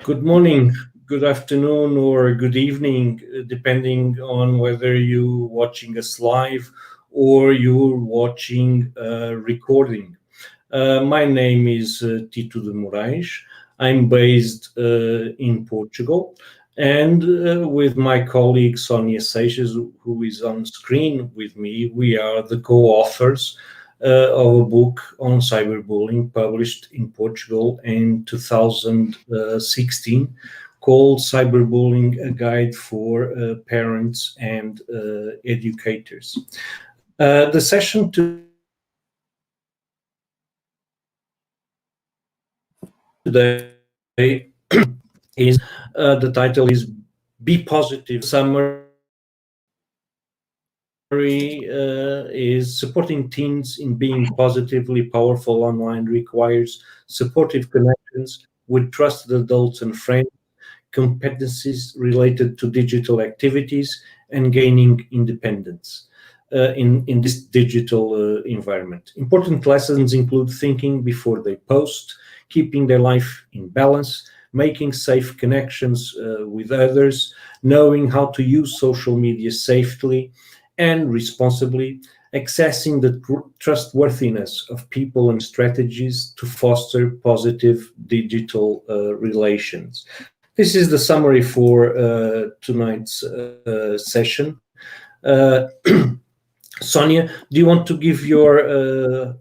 Good morning, good afternoon, or good evening, depending on whether you're watching us live or you're watching a recording. My name is Tito de Moraes. I'm based in Portugal, and with my colleague Sónia Seixas, who is on screen with me, we are the co-authors of a book on cyberbullying published in Portugal in 2016 called Cyberbullying, a Guide for Parents and Educators. The session today is the title is Be Positive. Summary is supporting teens in being positively powerful online requires supportive connections with trusted adults and friends, competencies related to digital activities, and gaining independence in this digital environment. Important lessons include thinking before they post, keeping their life in balance, making safe connections with others, knowing how to use social media safely and responsibly, accessing the trustworthiness of people and strategies to foster positive digital relations. This is the summary for tonight's session. Sonia, do you want to give your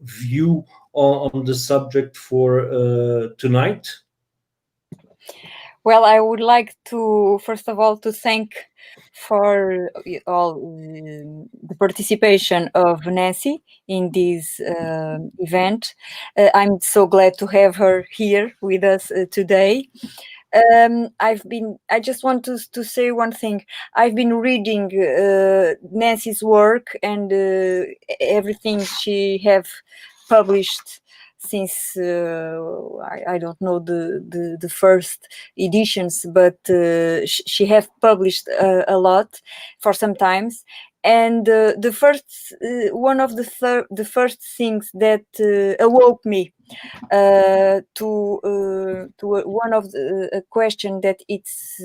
view on the subject for tonight? Well, I would like to, first of all, to thank for all the participation of Nancy in this event. I'm so glad to have her here with us today. I just want to say one thing. I've been reading Nancy's work and everything she have published since I don't know the first editions, but she have published a lot for some times. And the first one of the first things that awoke me to one of a question that it's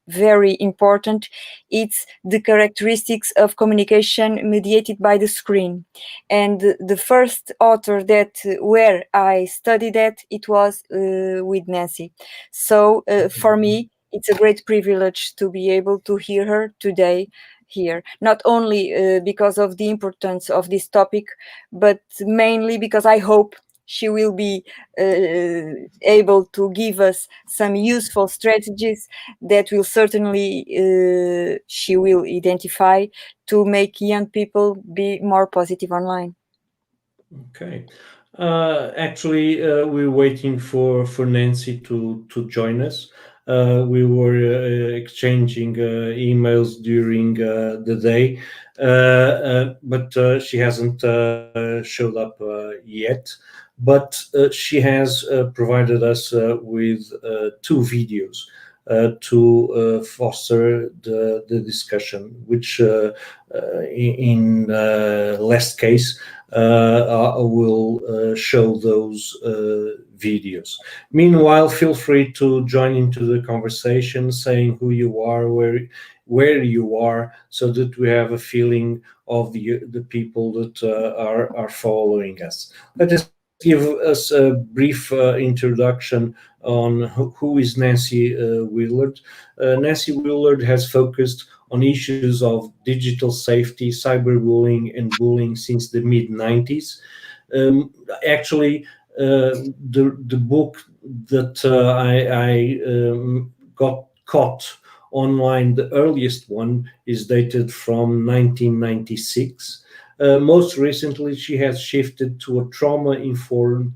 very important. It's the characteristics of communication mediated by the screen, and the first author that where I studied that it was with Nancy. So for me, it's a great privilege to be able to hear her today here, not only because of the importance of this topic, but mainly because I hope she will be able to give us some useful strategies that will certainly she will identify to make young people be more positive online. Okay. Actually, we're waiting for Nancy to join us. We were exchanging emails during the day, but she hasn't showed up yet. But she has provided us with two videos to foster the discussion, which in last case I will show those videos. Meanwhile, feel free to join into the conversation, saying who you are, where you are, so that we have a feeling of the people that are following us. Let us give us a brief introduction on who is Nancy Willard. Nancy Willard has focused on issues of digital safety, cyberbullying, and bullying since the mid-90s. Actually, the book that I got caught online, the earliest one, is dated from 1996. Most recently, she has shifted to a trauma-informed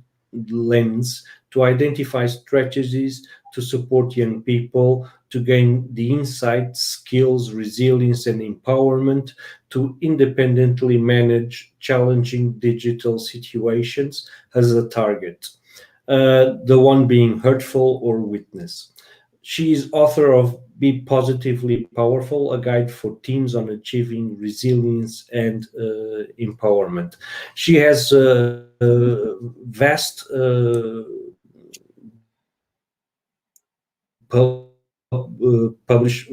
lens to identify strategies to support young people to gain the insights, skills, resilience, and empowerment to independently manage challenging digital situations as a target, the one being hurtful or witness. She is author of Be Positively Powerful, a guide for teens on achieving resilience and empowerment. She has vast published.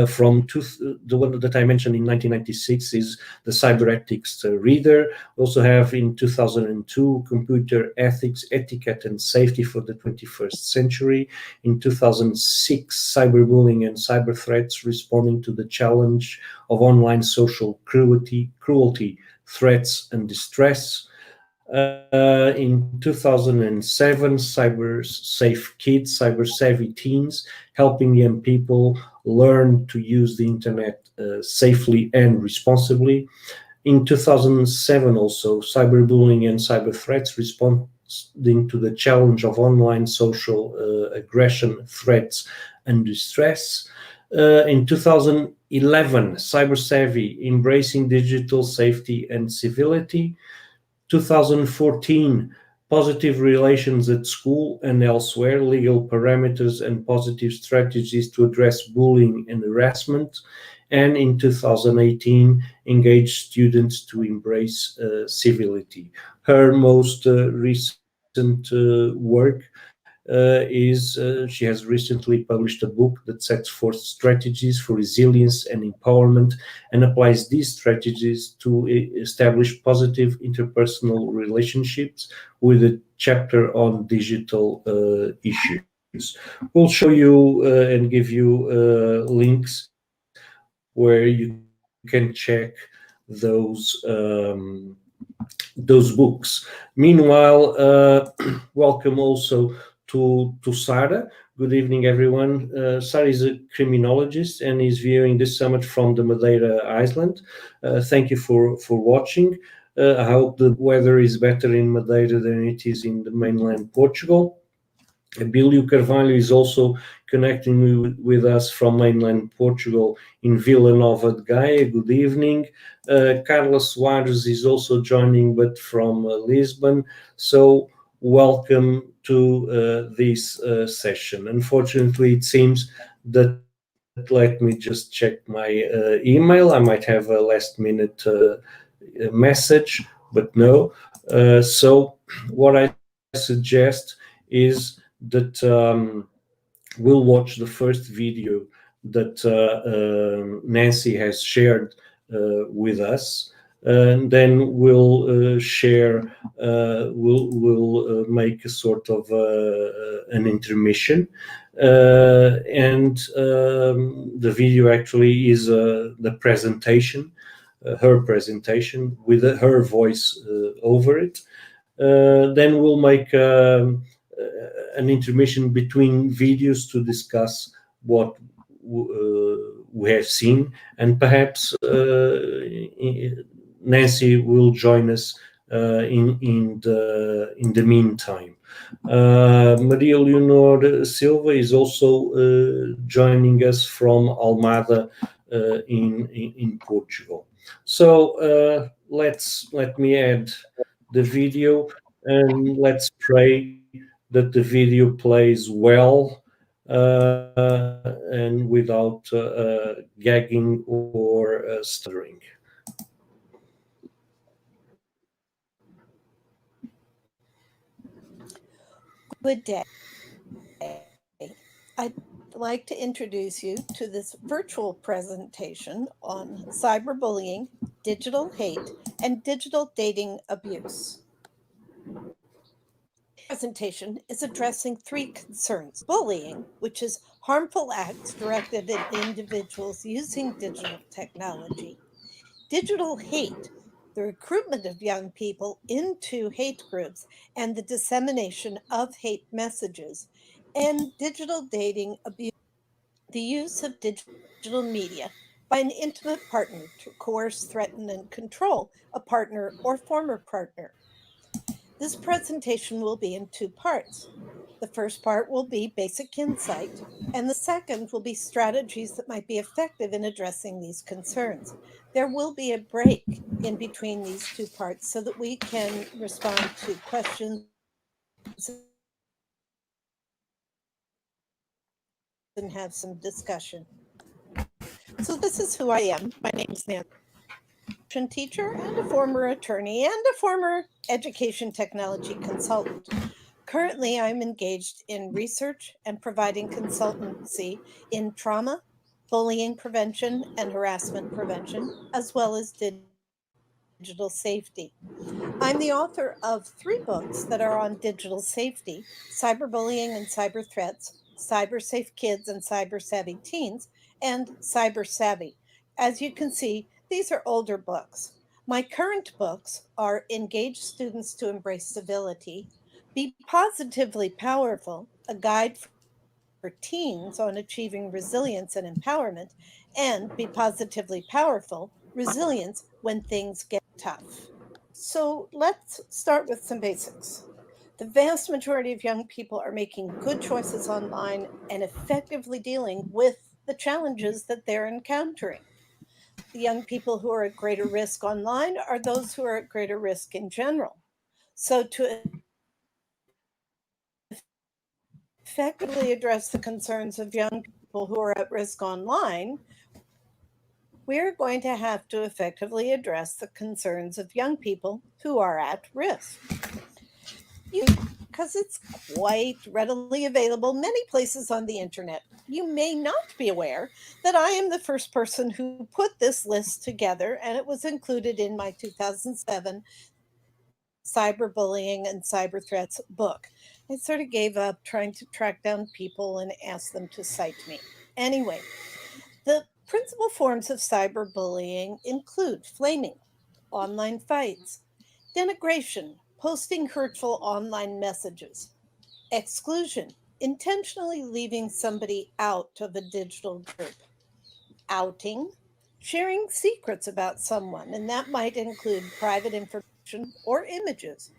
From the one that I mentioned in 1996 is the Cyber Ethics Reader. We also have in 2002 Computer Ethics, Etiquette and Safety for the 21st Century. In 2006, Cyberbullying and Cyber Threats Responding to the Challenge of Online Social Cruelty, Threats and Distress. In 2007, Cyber Safe Kids, Cyber Savvy Teens, helping young people learn to use the internet safely and responsibly. In 2007 also, Cyberbullying and Cyber Threats Responding to the Challenge of Online Social Aggression, Threats and Distress. In 2011, Cyber Savvy, Embracing Digital Safety and Civility. 2014, Positive Relations at School and Elsewhere, Legal Parameters and Positive Strategies to Address Bullying and Harassment. And in 2018, Engage Students to Embrace Civility. Her most recent work is she has recently published a book that sets forth strategies for resilience and empowerment and applies these strategies to establish positive interpersonal relationships with a chapter on digital issues. We'll show you and give you links where you can check those books. Meanwhile, welcome also to Sara. Good evening, everyone. Sara is a criminologist and is viewing this summit from the Madeira Island. Thank you for watching. I hope the weather is better in Madeira than it is in the mainland Portugal. Abílio Carvalho is also connecting with us from mainland Portugal in Vila Nova de Gaia. Good evening. Carla Soares is also joining, but from Lisbon. So welcome to this session. Unfortunately, it seems that, let me just check my email. I might have a last minute message, but no. So what I suggest is that we'll watch the first video that Nancy has shared with us, and then we'll share. We'll make a sort of an intermission, and the video actually is the presentation, her presentation with her voice over it. Then we'll make an intermission between videos to discuss what we have seen, and perhaps Nancy will join us in the meantime. Maria Leonor Silva is also joining us from Almada in Portugal. So let me add the video, and let's pray that the video plays well and without gagging or stuttering. Good day. I'd like to introduce you to this virtual presentation on cyberbullying, digital hate, and digital dating abuse. Presentation is addressing three concerns: bullying, which is harmful acts directed at individuals using digital technology; digital hate, the recruitment of young people into hate groups and the dissemination of hate messages; and digital dating abuse, the use of digital media by an intimate partner to coerce, threaten, and control a partner or former partner. This presentation will be in two parts. The first part will be basic insight, and the second will be strategies that might be effective in addressing these concerns. There will be a break in between these two parts so that we can respond to questions and have some discussion. So this is who I am. My name is Nancy, teacher and a former attorney and a former education technology consultant. Currently, I'm engaged in research and providing consultancy in trauma, bullying prevention, and harassment prevention, as well as digital safety. I'm the author of 3 books that are on digital safety: cyberbullying and cyber threats, cyber safe kids and cyber savvy teens, and cyber savvy. As you can see, these are older books. My current books are Engage Students to Embrace Civility, Be Positively Powerful, a guide for teens on achieving resilience and empowerment, and Be Positively Powerful, Resilience When Things Get Tough. So let's start with some basics. The vast majority of young people are making good choices online and effectively dealing with the challenges that they're encountering. The young people who are at greater risk online are those who are at greater risk in general. So, to effectively address the concerns of young people who are at risk online, we're going to have to effectively address the concerns of young people who are at risk. Because it's quite readily available many places on the internet. You may not be aware that I am the first person who put this list together, and it was included in my 2007 Cyberbullying and Cyber Threats book. I sort of gave up trying to track down people and ask them to cite me. Anyway, the principal forms of cyberbullying include flaming, online fights, denigration, posting hurtful online messages, exclusion, intentionally leaving somebody out of a digital group, outing, sharing secrets about someone, and that might include private information or images,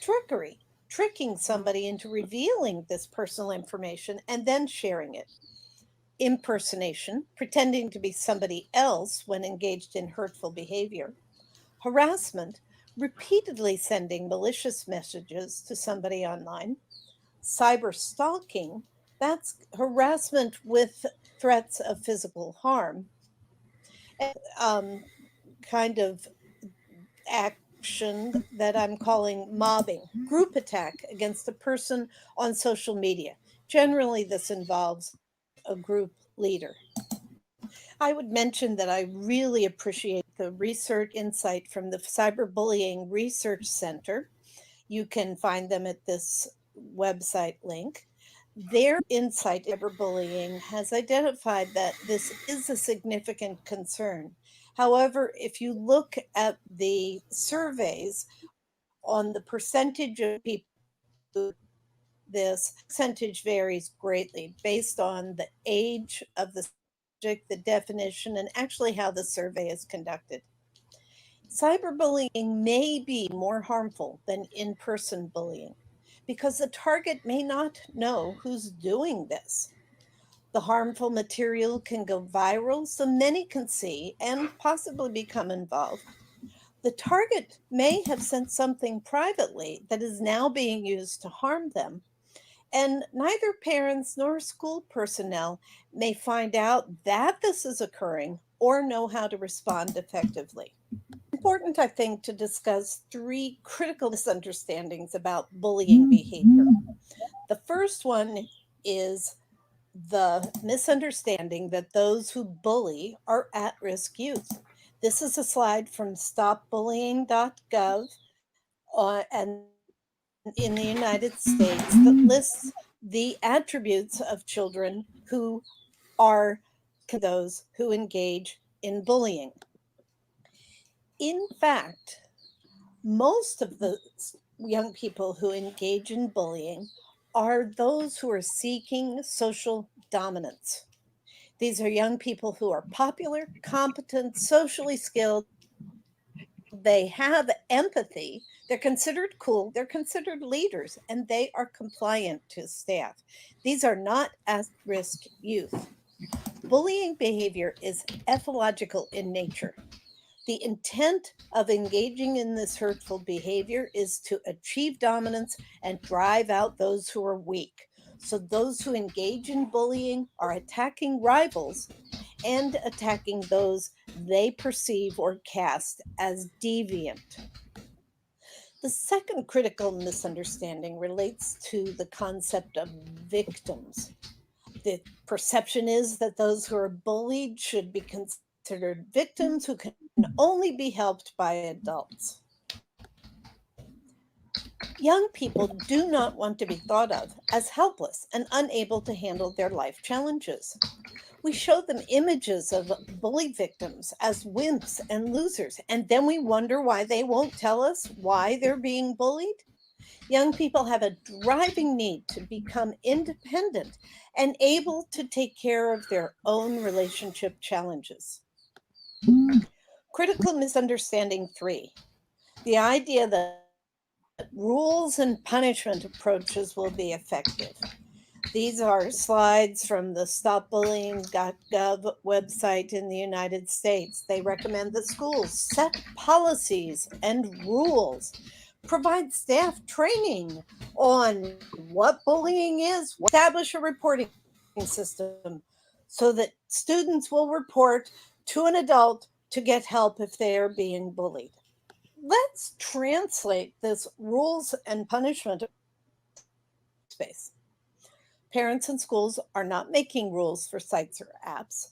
trickery, tricking somebody into revealing this personal information and then sharing it, impersonation, pretending to be somebody else when engaged in hurtful behavior, harassment, repeatedly sending malicious messages to somebody online, cyber stalking, that's harassment with threats of physical harm, and, kind of action that I'm calling mobbing, group attack against a person on social media. Generally, this involves a group leader. I would mention that I really appreciate the research insight from the Cyberbullying Research Center. You can find them at this website link. Their insight in cyberbullying has identified that this is a significant concern. However, if you look at the surveys on the percentage of people, this percentage varies greatly based on the age of the subject, the definition, and actually how the survey is conducted. Cyberbullying may be more harmful than in person bullying because the target may not know who's doing this. The harmful material can go viral so many can see and possibly become involved. The target may have sent something privately that is now being used to harm them, and neither parents nor school personnel may find out that this is occurring or know how to respond effectively. Important, I think, to discuss 3 critical misunderstandings about bullying behavior. The first one is the misunderstanding that those who bully are at risk youth. This is a slide from stopbullying.gov and in the United States that lists the attributes of children who are those who engage in bullying. In fact, most of the young people who engage in bullying are those who are seeking social dominance. These are young people who are popular, competent, socially skilled. They have empathy. They're considered cool. They're considered leaders, and they are compliant to staff. These are not at risk youth. Bullying behavior is ethological in nature. The intent of engaging in this hurtful behavior is to achieve dominance and drive out those who are weak. So, those who engage in bullying are attacking rivals and attacking those they perceive or cast as deviant. The second critical misunderstanding relates to the concept of victims. The perception is that those who are bullied should be considered victims who can only be helped by adults. Young people do not want to be thought of as helpless and unable to handle their life challenges. We show them images of bully victims as wimps and losers, and then we wonder why they won't tell us why they're being bullied. Young people have a driving need to become independent and able to take care of their own relationship challenges. Critical misunderstanding 3, the idea that rules and punishment approaches will be effective. These are slides from the stopbullying.gov website in the United States. They recommend that schools set policies and rules, provide staff training on what bullying is, establish a reporting system so that students will report to an adult to get help if they are being bullied. Let's translate this rules and punishment space. Parents and schools are not making rules for sites or apps.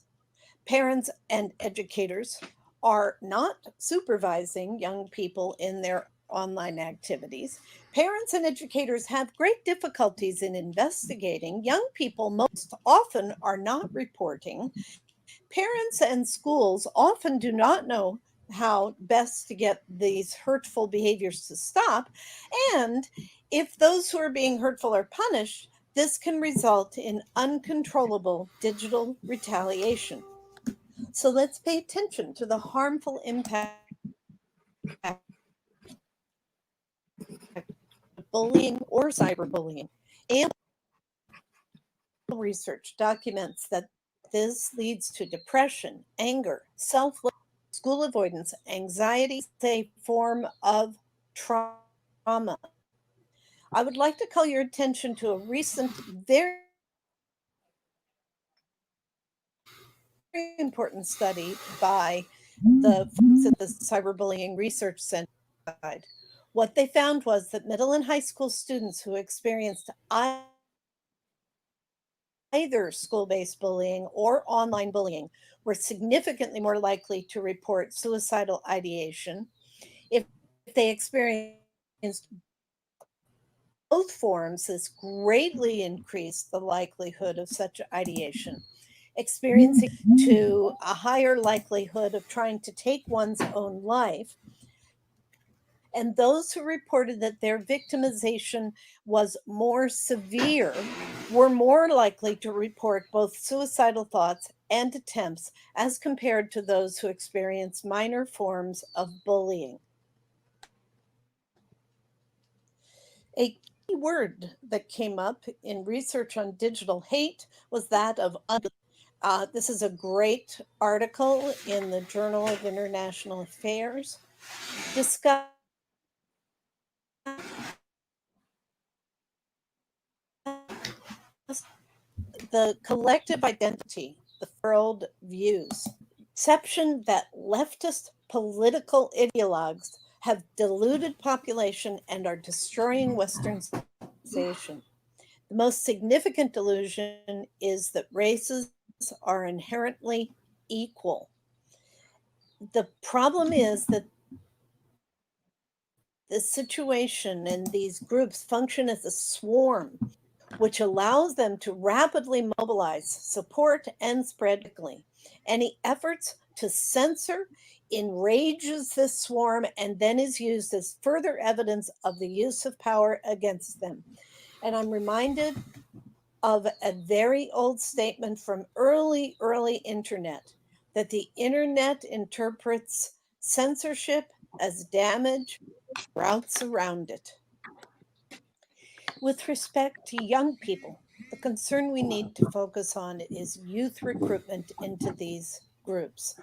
Parents and educators are not supervising young people in their online activities. Parents and educators have great difficulties in investigating. Young people most often are not reporting. Parents and schools often do not know how best to get these hurtful behaviors to stop. And if those who are being hurtful are punished, this can result in uncontrollable digital retaliation. So let's pay attention to the harmful impact of bullying or cyberbullying. And research documents that this leads to depression, anger, self-love, school avoidance, anxiety, a form of trauma. I would like to call your attention to a recent, very important study by the folks at the Cyberbullying Research Center. What they found was that middle and high school students who experienced either school-based bullying or online bullying were significantly more likely to report suicidal ideation. If they experienced both forms, this greatly increased the likelihood of such ideation, experiencing to a higher likelihood of trying to take one's own life. And those who reported that their victimization was more severe were more likely to report both suicidal thoughts and attempts as compared to those who experienced minor forms of bullying. A key word that came up in research on digital hate was that of this is a great article in the Journal of International Affairs discussing the collective identity the world views. Perception that leftist political ideologues have deluded population and are destroying Western civilization. The most significant delusion is that races are inherently equal. The problem is that the situation and these groups function as a swarm, which allows them to rapidly mobilize support and spread quickly. Any efforts to censor enrages this swarm and then is used as further evidence of the use of power against them. And I'm reminded of a very old statement from early internet, that the internet interprets censorship as damage, routes around it. With respect to young people, the concern we need to focus on is youth recruitment into these groups.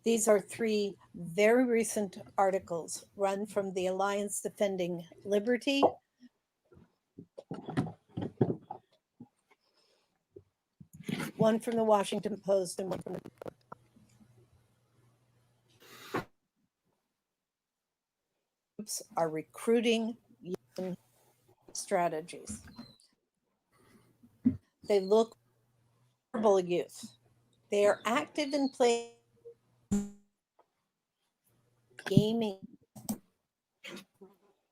These are 3 very recent articles run from the Alliance Defending Liberty, one from the Washington Post and one from the groups are recruiting strategies. They look for vulnerable youth. They are active in play, gaming,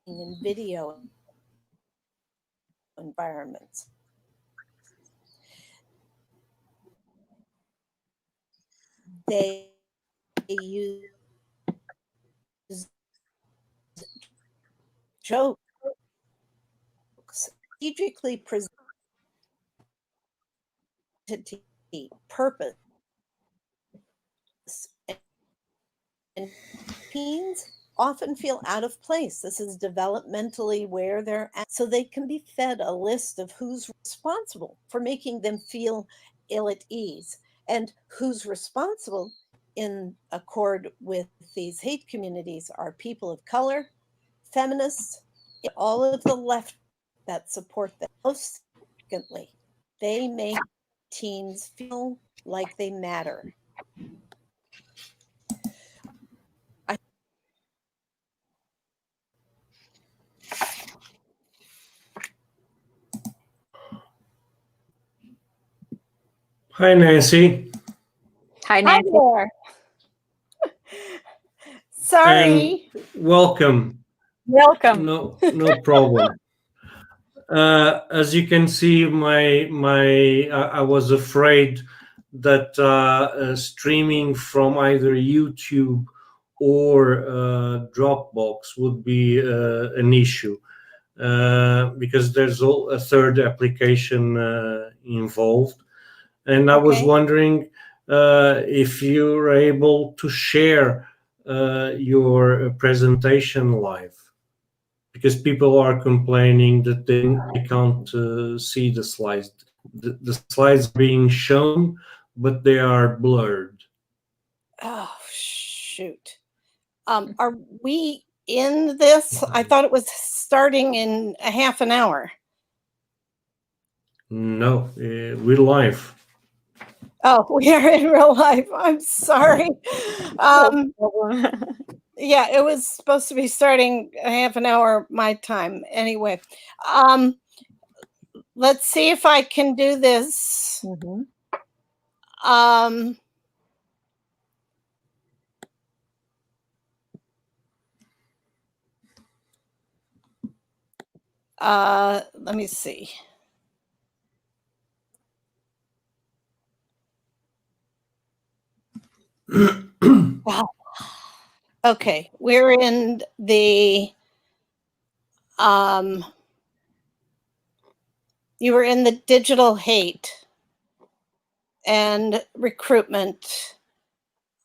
and video environments. They use jokes, strategically presented purpose, and teens often feel out of place. This is developmentally where they're at. So they can be fed a list of who's responsible for making them feel ill at ease and who's responsible in accord with these hate communities are people of color, feminists, all of the left that support them. Most significantly, they make teens feel like they matter. Hi, Nancy. Hi, Hi Nancy. there. Sorry. And welcome. Welcome. No problem. As you can see, I was afraid that streaming from either YouTube or Dropbox would be an issue because there's a third application involved. And I was wondering if you're able to share your presentation live, because people are complaining that they can't see the slides. The slides are being shown, but they are blurred. Oh, shoot. Are we in this? I thought it was starting in a half an hour. No, we're live. Oh, we are in real life. I'm sorry. Yeah, it was supposed to be starting a half an hour my time. Anyway, let's see if I can do this. Let me see. Okay, we're in the you were in the digital hate and recruitment.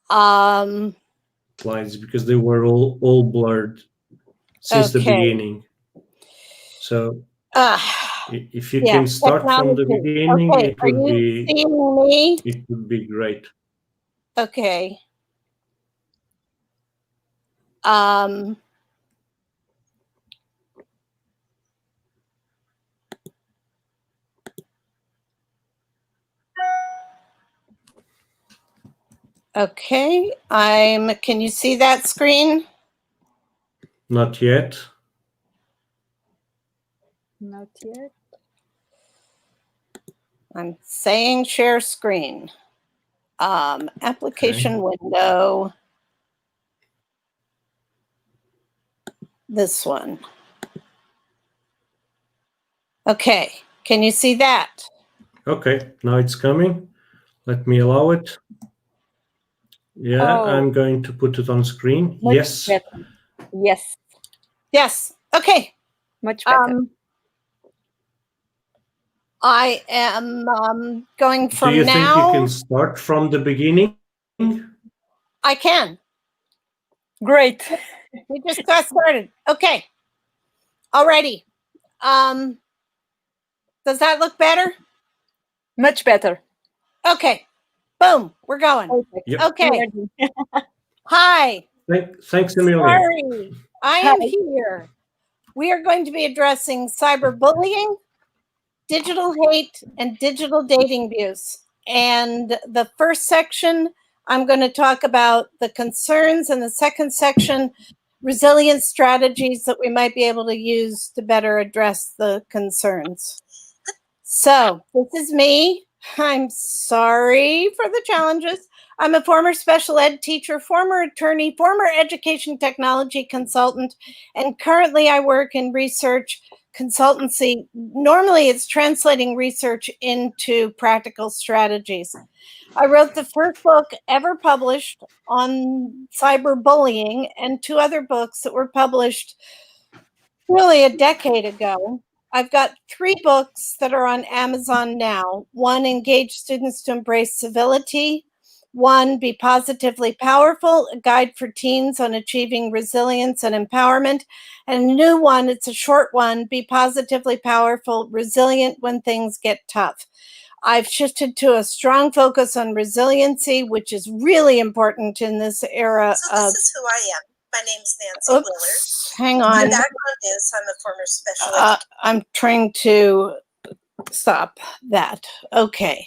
Slides, because they were all blurred since the beginning. So if you can start from the beginning, it would be great. Okay. Okay, can you see that screen? Not yet. Not yet. I'm saying share screen. Application window. This one. Okay, can you see that? Okay, now it's coming. Let me allow it. Yeah, I'm going to put it on screen. Yes. Better. Yes. Yes. Okay. Much better. I am going from now. Do you think you can start from the beginning? I can. Great. We just got started. Okay. Alrighty. Does that look better? Much better. Okay. Boom. We're going. Yep. Okay. Hi. Thanks, Amelia. Sorry. I am here. We are going to be addressing cyberbullying, digital hate, and digital dating abuse. And the first section, I'm going to talk about the concerns, and the second section, resilient strategies that we might be able to use to better address the concerns. So this is me. I'm sorry for the challenges. I'm a former special ed teacher, former attorney, former education technology consultant, and currently I work in research consultancy. Normally it's translating research into practical strategies. I wrote the first book ever published on cyberbullying and 2 other books that were published really a decade ago. I've got 3 books that are on Amazon now. One, Engage Students to Embrace Civility. One, Be Positively Powerful, a guide for teens on achieving resilience and empowerment. And a new one, it's a short one, Be Positively Powerful, Resilient When Things Get Tough. I've shifted to a strong focus on resiliency, which is really important in this era. So this is who I am. My name's Nancy Willard. Hang on. My background is I'm a former special ed. I'm trying to stop that. Okay.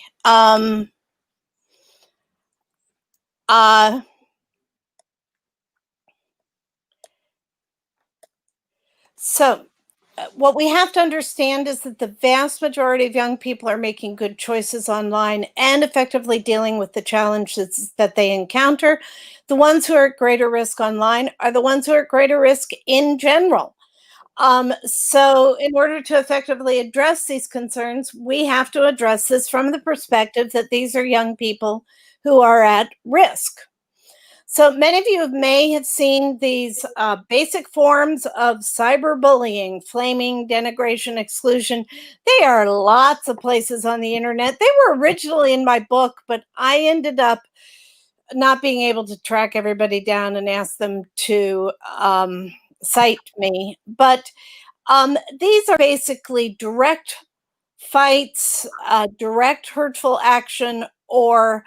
So what we have to understand is that the vast majority of young people are making good choices online and effectively dealing with the challenges that they encounter. The ones who are at greater risk online are the ones who are at greater risk in general. So in order to effectively address these concerns, we have to address this from the perspective that these are young people who are at risk. So many of you may have seen these basic forms of cyberbullying, flaming, denigration, exclusion. They are lots of places on the internet. They were originally in my book, but I ended up not being able to track everybody down and ask them to cite me. But these are basically direct fights, direct hurtful action, or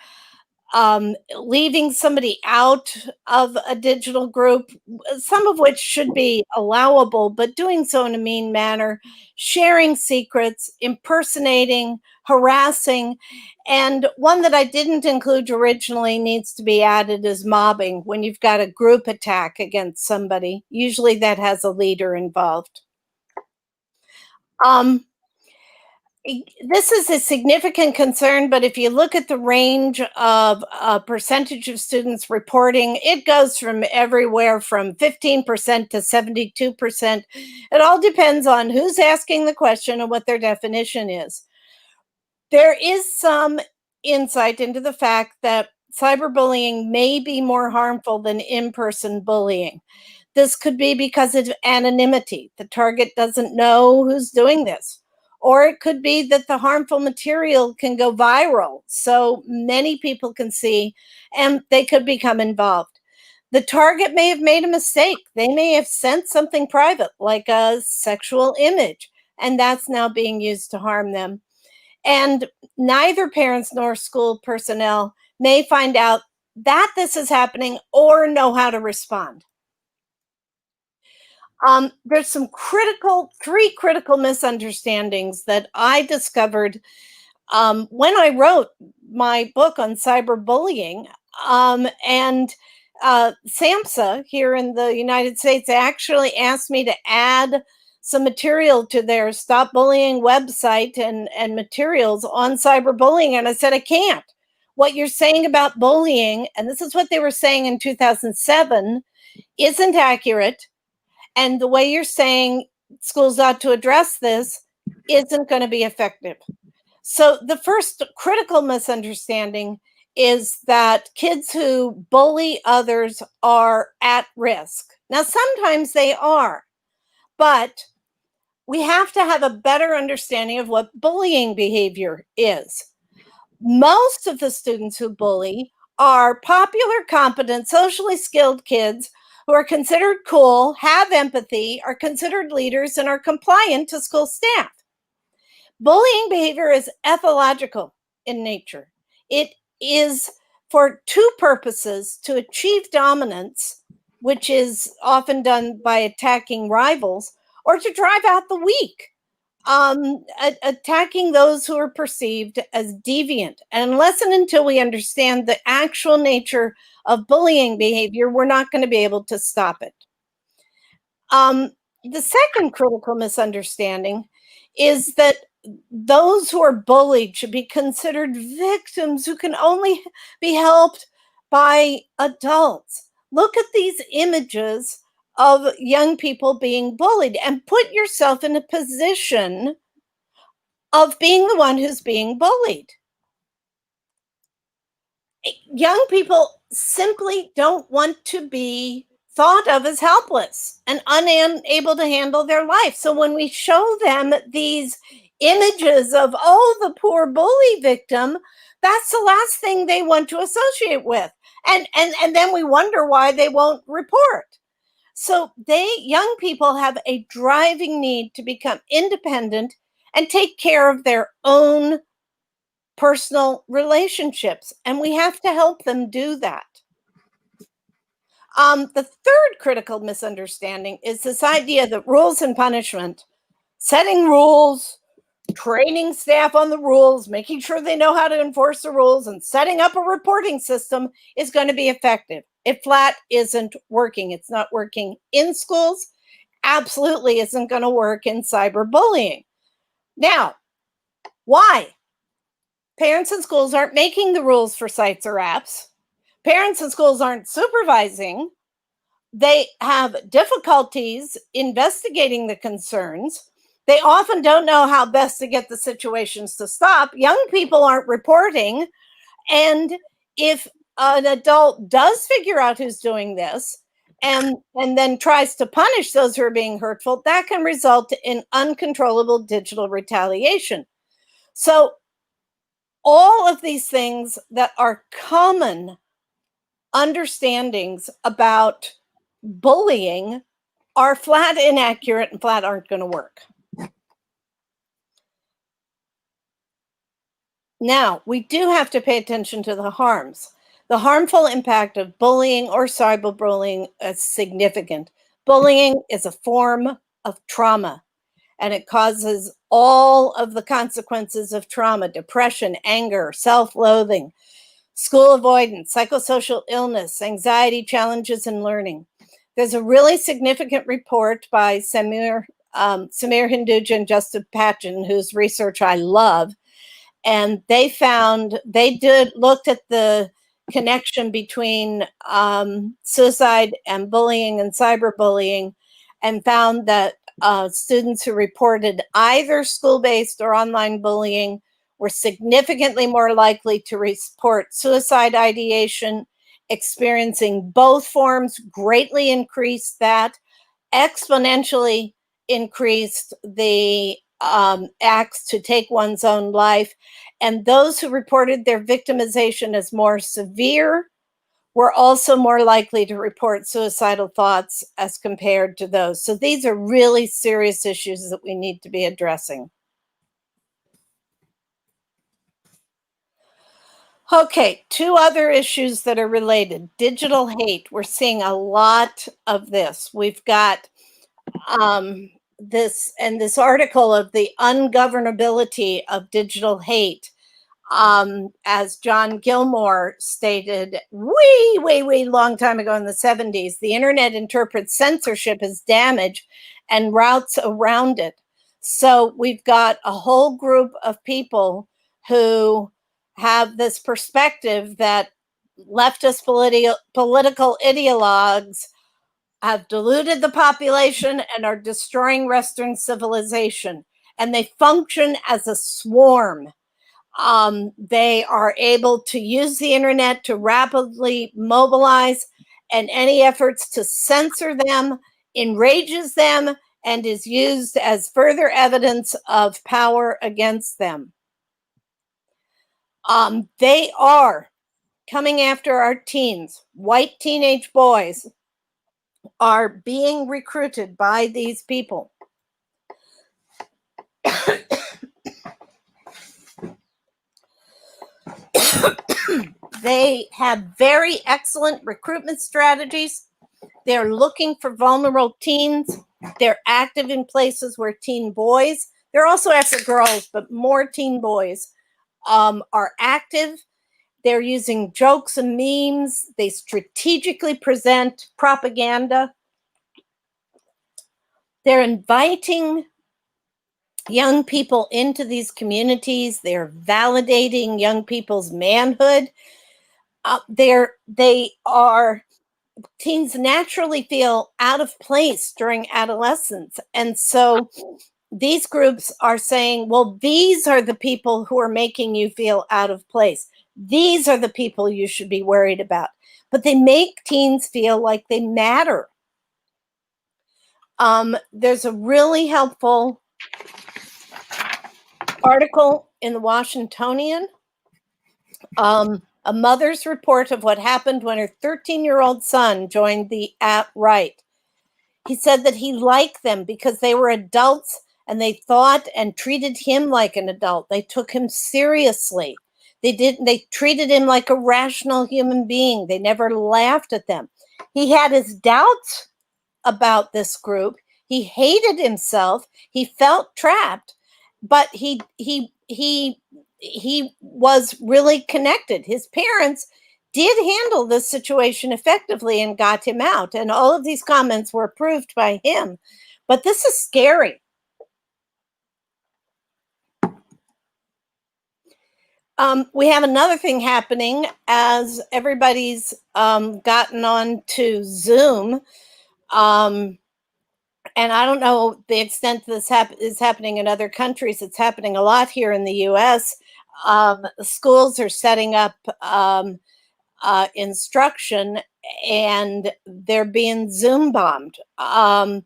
leaving somebody out of a digital group, some of which should be allowable, but doing so in a mean manner, sharing secrets, impersonating, harassing, and one that I didn't include originally needs to be added is mobbing, when you've got a group attack against somebody. Usually that has a leader involved. This is a significant concern, but if you look at the range of percentage of students reporting, it goes from everywhere from 15% to 72%. It all depends on who's asking the question and what their definition is. There is some insight into the fact that cyberbullying may be more harmful than in-person bullying. This could be because of anonymity. The target doesn't know who's doing this. Or it could be that the harmful material can go viral, so many people can see, and they could become involved. The target may have made a mistake. They may have sent something private, like a sexual image, and that's now being used to harm them. And neither parents nor school personnel may find out that this is happening or know how to respond. There's some three critical misunderstandings that I discovered when I wrote my book on cyberbullying. And SAMHSA here in the United States actually asked me to add some material to their Stop Bullying website and materials on cyberbullying. And I said, I can't. What you're saying about bullying, and this is what they were saying in 2007, isn't accurate. And the way you're saying schools ought to address this isn't going to be effective. So the first critical misunderstanding is that kids who bully others are at risk. Now, sometimes they are, but we have to have a better understanding of what bullying behavior is. Most of the students who bully are popular, competent, socially skilled kids who are considered cool, have empathy, are considered leaders, and are compliant to school staff. Bullying behavior is ethological in nature. It is for 2 purposes: to achieve dominance, which is often done by attacking rivals, or to drive out the weak, attacking those who are perceived as deviant. And unless and until we understand the actual nature of bullying behavior, we're not going to be able to stop it. The second critical misunderstanding is that those who are bullied should be considered victims who can only be helped by adults. Look at these images of young people being bullied and put yourself in a position of being the one who's being bullied. Young people simply don't want to be thought of as helpless and unable to handle their life. So when we show them these images of, oh, the poor bully victim, that's the last thing they want to associate with. And then we wonder why they won't report. So young people have a driving need to become independent and take care of their own personal relationships, and we have to help them do that. The third critical misunderstanding is this idea that rules and punishment, setting rules, training staff on the rules, making sure they know how to enforce the rules, and setting up a reporting system is going to be effective. It flat isn't working. It's not working in schools. Absolutely isn't going to work in cyberbullying. Now, why? Parents and schools aren't making the rules for sites or apps. Parents and schools aren't supervising. They have difficulties investigating the concerns. They often don't know how best to get the situations to stop. Young people aren't reporting. And if an adult does figure out who's doing this and then tries to punish those who are being hurtful, that can result in uncontrollable digital retaliation. So all of these things that are common understandings about bullying are flat inaccurate and flat aren't going to work. Now, we do have to pay attention to the harms. The harmful impact of bullying or cyberbullying is significant. Bullying is a form of trauma, and it causes all of the consequences of trauma: depression, anger, self-loathing, school avoidance, psychosocial illness, anxiety, challenges in learning. There's a really significant report by Samir Hinduja and Justin Patchen, whose research I love. And they looked at the connection between suicide and bullying and cyberbullying, and found that students who reported either school-based or online bullying were significantly more likely to report suicide ideation. Experiencing both forms greatly increased that, exponentially increased the acts to take one's own life. And those who reported their victimization as more severe were also more likely to report suicidal thoughts as compared to those. So these are really serious issues that we need to be addressing. Okay, two other issues that are related. Digital hate. We're seeing a lot of this. We've got this article of the ungovernability of digital hate. As John Gilmore stated way long time ago in the 70s, the internet interprets censorship as damage and routes around it. So we've got a whole group of people who have this perspective that leftist political ideologues have diluted the population and are destroying Western civilization. And they function as a swarm. They are able to use the internet to rapidly mobilize, and any efforts to censor them enrages them and is used as further evidence of power against them. They are coming after our teens. White teenage boys are being recruited by these people. They have very excellent recruitment strategies. They're looking for vulnerable teens. They're active in places where teen boys, they're also after girls, but more teen boys are active. They're using jokes and memes. They strategically present propaganda. They're inviting young people into these communities. They're validating young people's manhood. Teens naturally feel out of place during adolescence. And so these groups are saying, well, these are the people who are making you feel out of place. These are the people you should be worried about. But they make teens feel like they matter. There's a really helpful article in the Washingtonian, a mother's report of what happened when her 13-year-old son joined the alt-right. He said that he liked them because they were adults and they thought and treated him like an adult. They took him seriously. They treated him like a rational human being. They never laughed at them. He had his doubts about this group. He hated himself. He felt trapped, but he was really connected. His parents did handle this situation effectively and got him out. And all of these comments were approved by him. But this is scary. We have another thing happening as everybody's gotten on to Zoom. And I don't know the extent this is happening in other countries. It's happening a lot here in the US. Schools are setting up instruction and they're being Zoom bombed. And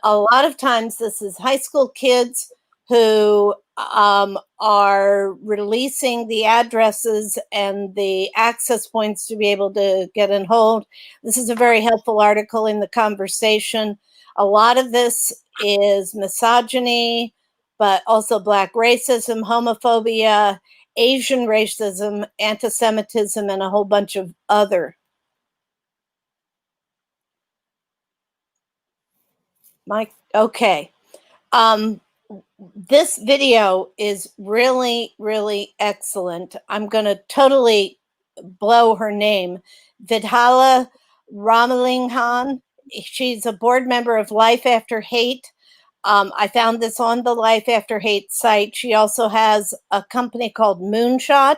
a lot of times this is high school kids who are releasing the addresses and the access points to be able to get and hold. This is a very helpful article in the conversation. A lot of this is misogyny, but also Black racism, homophobia, Asian racism, anti-Semitism, and a whole bunch of other. Okay. This video is really, really excellent. I'm going to totally blow her name. Vidhala Ramalinghan. She's a board member of Life After Hate. I found this on the Life After Hate site. She also has a company called Moonshot,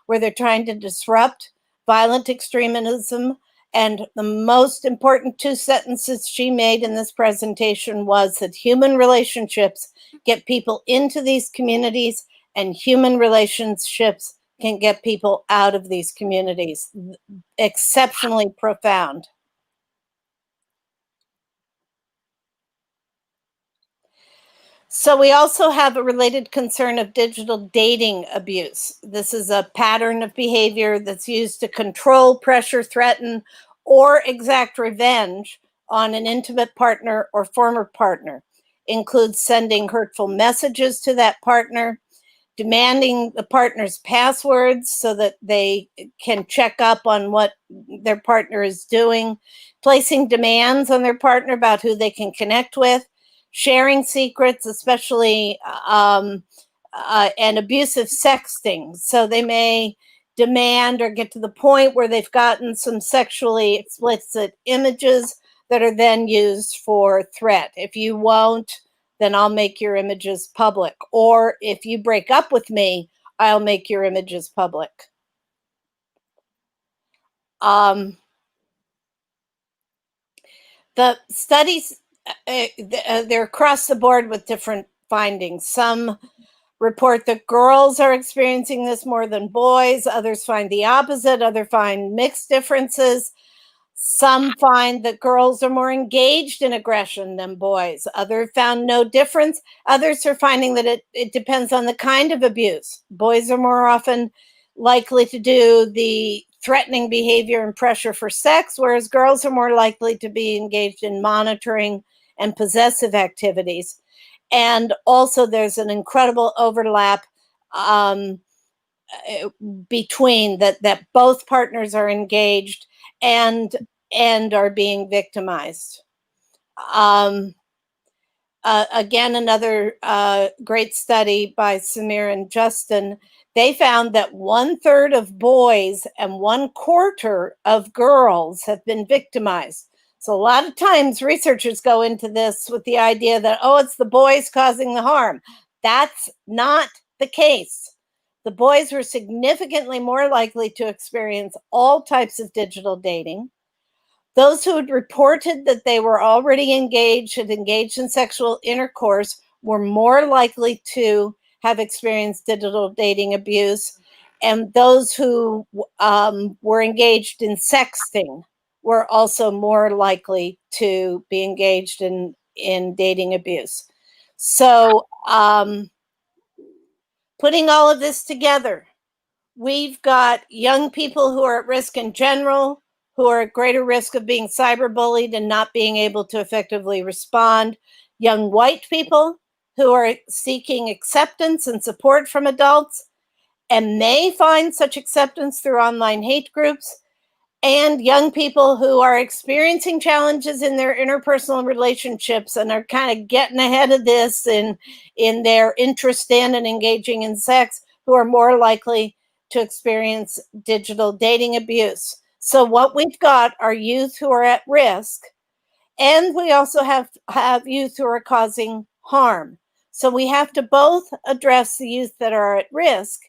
where they're trying to disrupt violent extremism. And the most important two sentences she made in this presentation was that human relationships get people into these communities and human relationships can get people out of these communities. Exceptionally profound. So we also have a related concern of digital dating abuse. This is a pattern of behavior that's used to control, pressure, threaten, or exact revenge on an intimate partner or former partner. Includes sending hurtful messages to that partner, demanding the partner's passwords so that they can check up on what their partner is doing, placing demands on their partner about who they can connect with, sharing secrets, especially and abusive sexting. So they may demand or get to the point where they've gotten some sexually explicit images that are then used for threat. If you won't, then I'll make your images public. Or if you break up with me, I'll make your images public. The studies, they're across the board with different findings. Some report that girls are experiencing this more than boys. Others find the opposite. Others find mixed differences. Some find that girls are more engaged in aggression than boys. Others found no difference. Others are finding that it depends on the kind of abuse. Boys are more often likely to do the threatening behavior and pressure for sex, whereas girls are more likely to be engaged in monitoring and possessive activities. And also there's an incredible overlap between that both partners are engaged and are being victimized. Again, another great study by Samir and Justin. They found that 1/3 of boys and 1/4 of girls have been victimized. So a lot of times researchers go into this with the idea that, oh, it's the boys causing the harm. That's not the case. The boys were significantly more likely to experience all types of digital dating. Those who had reported that they were already engaged in sexual intercourse were more likely to have experienced digital dating abuse. And those who were engaged in sexting were also more likely to be engaged in dating abuse. So putting all of this together, we've got young people who are at risk in general, who are at greater risk of being cyberbullied and not being able to effectively respond. Young white people who are seeking acceptance and support from adults and may find such acceptance through online hate groups. And young people who are experiencing challenges in their interpersonal relationships and are kind of getting ahead of this in their interest in and engaging in sex, who are more likely to experience digital dating abuse. So what we've got are youth who are at risk, and we also have youth who are causing harm. So we have to both address the youth that are at risk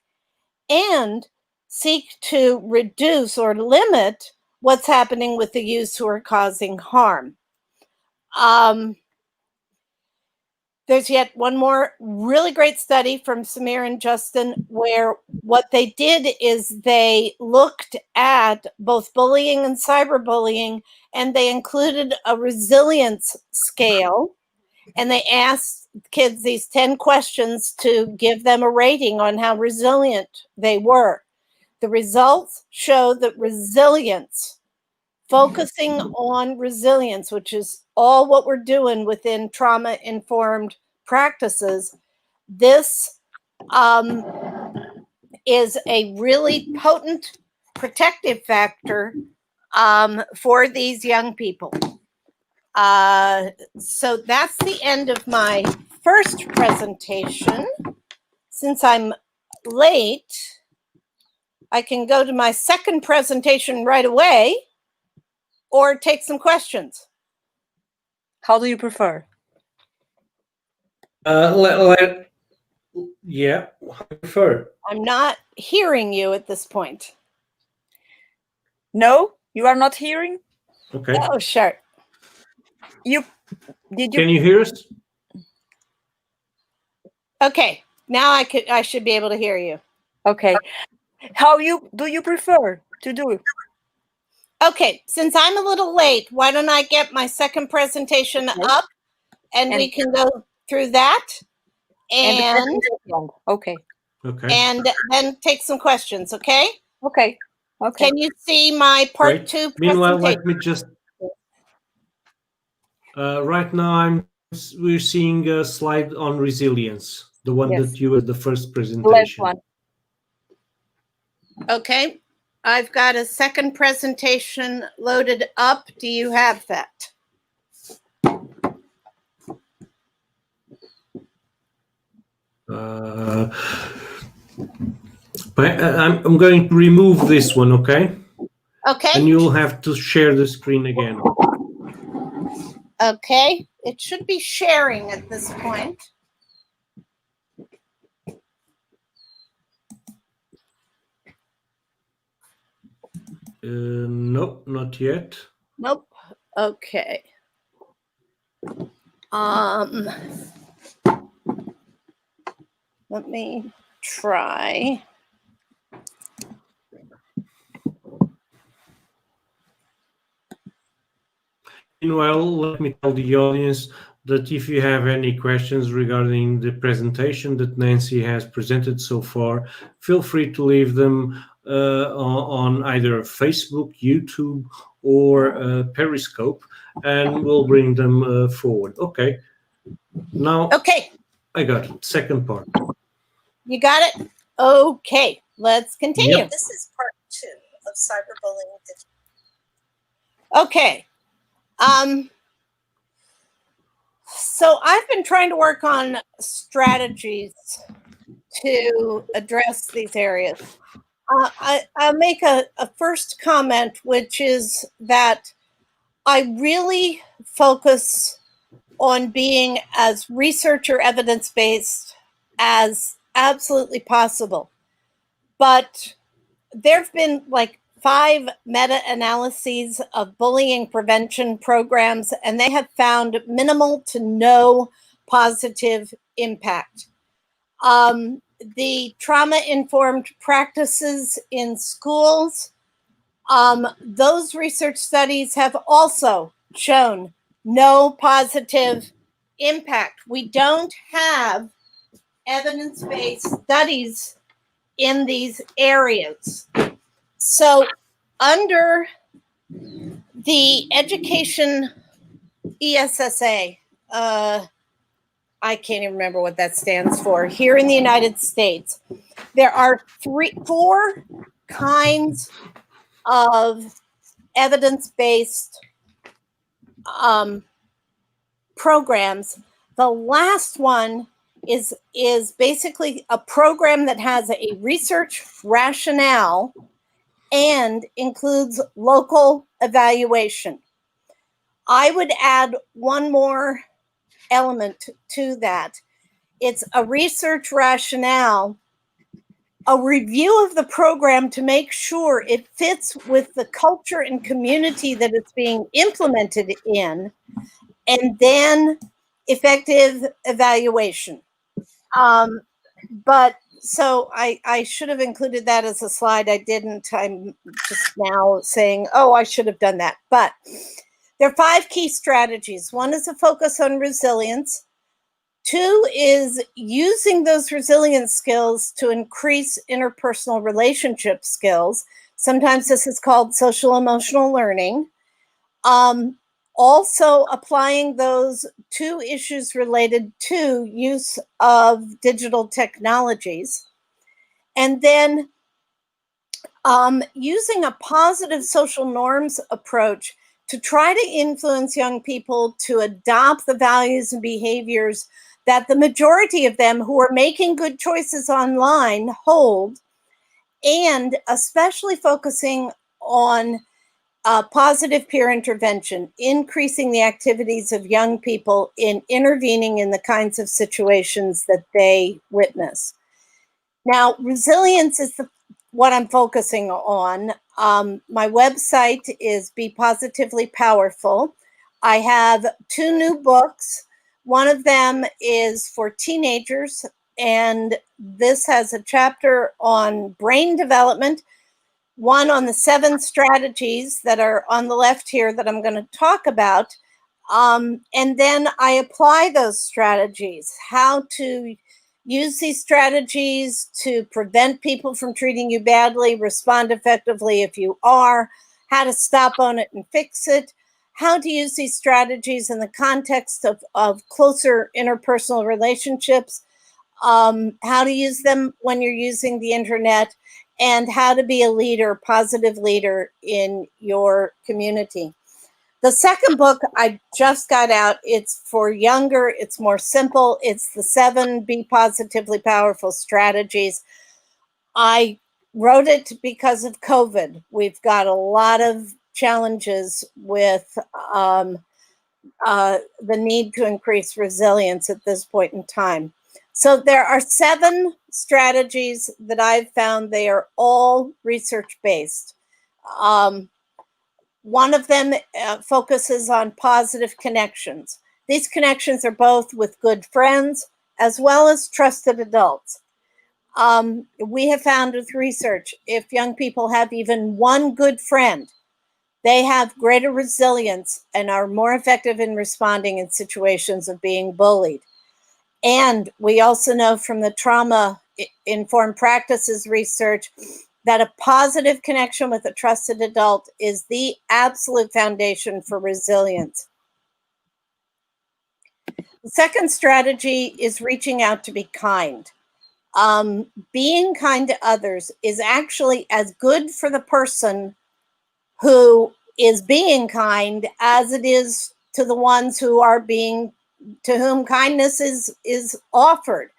and seek to reduce or limit what's happening with the youth who are causing harm. There's yet one more really great study from Samir and Justin, where what they did is they looked at both bullying and cyberbullying, and they included a resilience scale, and they asked kids these 10 questions to give them a rating on how resilient they were. The results show that resilience, focusing on resilience, which is all what we're doing within trauma-informed practices, this is a really potent protective factor for these young people. So that's the end of my first presentation. Since I'm late, I can go to my second presentation right away or take some questions. How do you prefer? Yeah, I prefer. I'm not hearing you at this point. No, you are not hearing? Okay. Oh, sure. Can you hear us? Okay, now I should be able to hear you. Okay. How do you prefer to do? Okay, since I'm a little late, why don't I get my second presentation up and we can go through that and okay. Okay. And then take some questions, okay? Okay. Okay. Can you see my part Great. 2 Meanwhile, presentation? let me just right now we're seeing a slide on resilience, the one Yes. that you had the first Last presentation. one. Okay, I've got a second presentation loaded up. Do you have that? I'm going to remove this one, okay? Okay. And you'll have to share the screen again. Okay, it should be sharing at this point. Nope, not yet. Nope. Okay. Let me try. Meanwhile, let me tell the audience that if you have any questions regarding the presentation that Nancy has presented so far, feel free to leave them on either Facebook, YouTube, or Periscope, and we'll bring them forward. Okay. Now, okay, I got it. Second part. You got it? Okay, let's continue. Yep. This is part 2 of cyberbullying. Okay. So I've been trying to work on strategies to address these areas. I'll make a first comment, which is that I really focus on being as research or evidence-based as absolutely possible. But there have been like 5 meta-analyses of bullying prevention programs, and they have found minimal to no positive impact. The trauma-informed practices in schools, those research studies have also shown no positive impact. We don't have evidence-based studies in these areas. So under the education ESSA, I can't even remember what that stands for, here in the United States, there are 4 kinds of evidence-based programs. The last one is basically a program that has a research rationale and includes local evaluation. I would add one more element to that. It's a research rationale, a review of the program to make sure it fits with the culture and community that it's being implemented in, and then effective evaluation. But so I should have included that as a slide. I didn't. I'm just now saying, oh, I should have done that. But there are 5 key strategies. 1 is a focus on resilience. 2 is using those resilience skills to increase interpersonal relationship skills. Sometimes this is called social emotional learning. Also applying those 2 issues related to use of digital technologies. And then using a positive social norms approach to try to influence young people to adopt the values and behaviors that the majority of them who are making good choices online hold, and especially focusing on positive peer intervention, increasing the activities of young people in intervening in the kinds of situations that they witness. Now, resilience is what I'm focusing on. My website is Be Positively Powerful. I have 2 new books. One of them is for teenagers, and this has a chapter on brain development, one on the 7 strategies that are on the left here that I'm going to talk about. And then I apply those strategies, how to use these strategies to prevent people from treating you badly, respond effectively if you are, how to stop, own it, and fix it, how to use these strategies in the context of closer interpersonal relationships, how to use them when you're using the internet, and how to be a leader, positive leader in your community. The second book I just got out, it's for younger, it's more simple. It's the 7 Be Positively Powerful Strategies. I wrote it because of COVID. We've got a lot of challenges with the need to increase resilience at this point in time. So there are 7 strategies that I've found. They are all research-based. One of them focuses on positive connections. These connections are both with good friends as well as trusted adults. We have found with research, if young people have even one good friend, they have greater resilience and are more effective in responding in situations of being bullied. And we also know from the trauma-informed practices research that a positive connection with a trusted adult is the absolute foundation for resilience. The second strategy is reaching out to be kind. Being kind to others is actually as good for the person who is being kind as it is to the ones who are to whom kindness is offered.